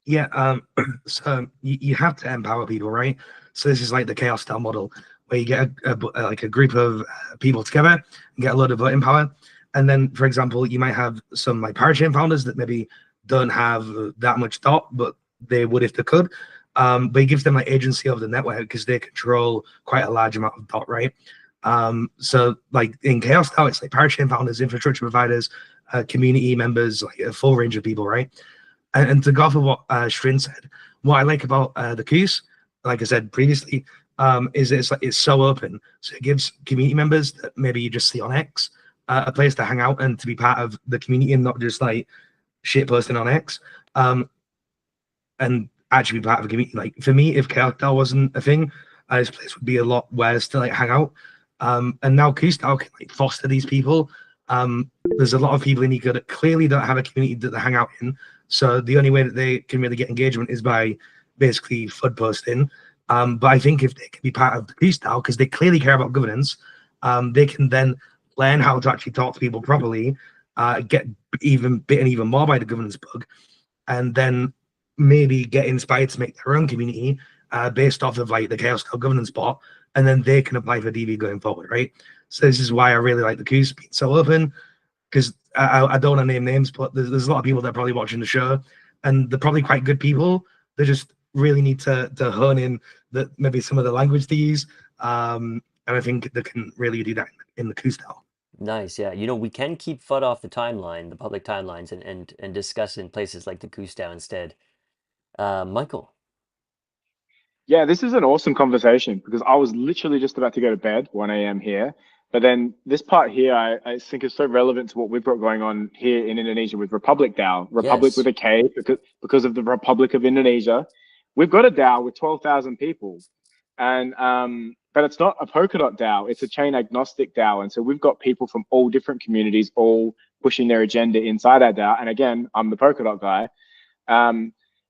Yeah, so you have to empower people, right? So this is like the chaos style model where you get like a group of people together and get a lot of voting power. And then, for example, you might have some like parachain founders that maybe don't have that much dot, but they would if they could. But it gives them like agency over the network because they control quite a large amount of dot, right? So like in chaos style, it's like parachain founders, infrastructure providers, community members, like a full range of people, right? And to go off of what Shrin said, what I like about the Koos, like I said previously, is it's so open. So it gives community members that maybe you just see on X a place to hang out and to be part of the community and not just like shit posting on X. And actually be part of a community. Like for me, if Chaos wasn't a thing, this place would be a lot worse to like hang out. And now Koos can like foster these people. There's a lot of people in Eco that clearly don't have a community that they hang out in. So the only way that they can really get engagement is by basically FUD posting. But I think if they can be part of the Koos DAO, because they clearly care about governance, they can then learn how to actually talk to people properly, get even bitten even more by the governance bug, and then maybe get inspired to make their own community based off of like the Chaos DAO governance bot, and then they can apply for DV going forward, right? So this is why I really like the Koos being so open, because I don't want to name names, but there's a lot of people that are probably watching the show, and they're probably quite good people. They just really need to hone in that maybe some of the language they use, and I think they can really do that in the Koos DAO. Nice, yeah. We can keep FUD off the timeline, the public timelines, and discuss in places like the Koos DAO instead. Michael. Yeah, this is an awesome conversation because I was literally just about to go to bed, 1 a.m. here. But then this part here, I think is so relevant to what we've got going on here in Indonesia with Republic DAO. Republic Yes. with a K because of the Republic of Indonesia. We've got a DAO with 12,000 people. And but it's not a Polkadot DAO, it's a chain agnostic DAO. And so we've got people from all different communities all pushing their agenda inside our DAO. And again, I'm the Polkadot guy.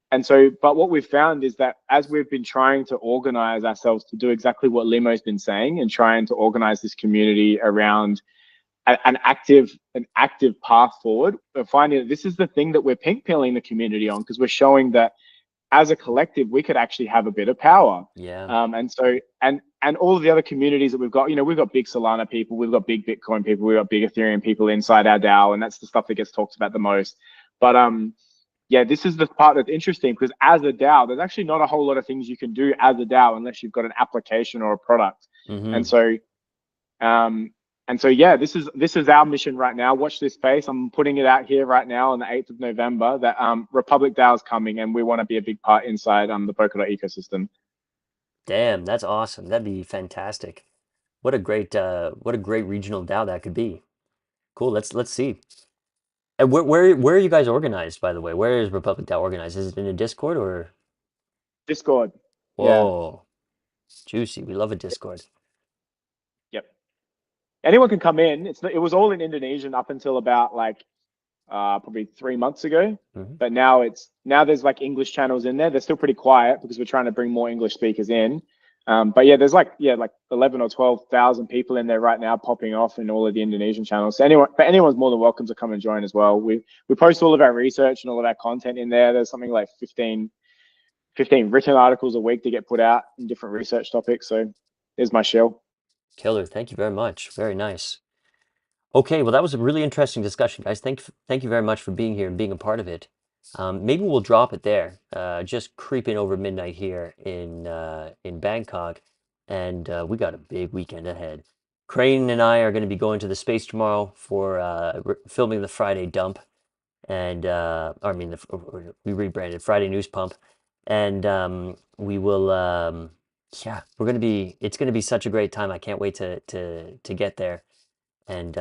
And so, but what we've found is that as we've been trying to organize ourselves to do exactly what Limo's been saying and trying to organize this community around an active path forward, we're finding that this is the thing that we're pink pilling the community on, because we're showing that as a collective, we could actually have a bit of power. Yeah. And so, and all of the other communities that we've got, we've got big Solana people, we've got big Bitcoin people, we've got big Ethereum people inside our DAO, and that's the stuff that gets talked about the most. But yeah, this is the part that's interesting, because as a DAO, there's actually not a whole lot of things you can do as a DAO unless you've got an application or a product. Mm-hmm. And so, yeah, this is our mission right now. Watch this space. I'm putting it out here right now on the 8th of November that Republic DAO is coming, and we want to be a big part inside the Polkadot ecosystem. Damn, that's awesome. That'd be fantastic. What a great regional DAO that could be. Cool. Let's see. And where are you guys organized, by the way? Where is Republic DAO organized? Is it in a Discord or? Discord. Whoa, juicy. We love a Discord. Yep. Anyone can come in. It was all in Indonesian up until about like probably 3 months ago. Mm-hmm. But now there's like English channels in there. They're still pretty quiet because we're trying to bring more English speakers in. But yeah, there's like 11 or 12,000 people in there right now popping off in all of the Indonesian channels. So anyone's more than welcome to come and join as well. We post all of our research and all of our content in there. There's something like 15 written articles a week to get put out in different research topics. So there's my shell. Killer. Thank you very much. Very nice. Okay, well, that was a really interesting discussion, guys. Thank you very much for being here and being a part of it. Maybe we'll drop it there. Just creeping over midnight here in Bangkok, and we got a big weekend ahead. Crane and I are going to be going to the space tomorrow for filming the Friday dump, and we rebranded Friday News Pump, and we will. Yeah, it's gonna be such a great time. I can't wait to get there and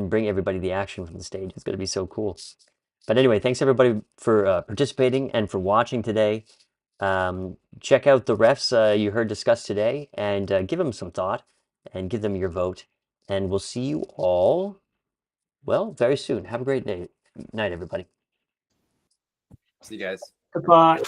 bring everybody the action from the stage. It's going to be so cool. But anyway, thanks everybody for participating and for watching today. Check out the refs you heard discussed today and give them some thought and give them your vote. And we'll see you all, well, very soon. Have a great night, everybody. See you guys. Goodbye.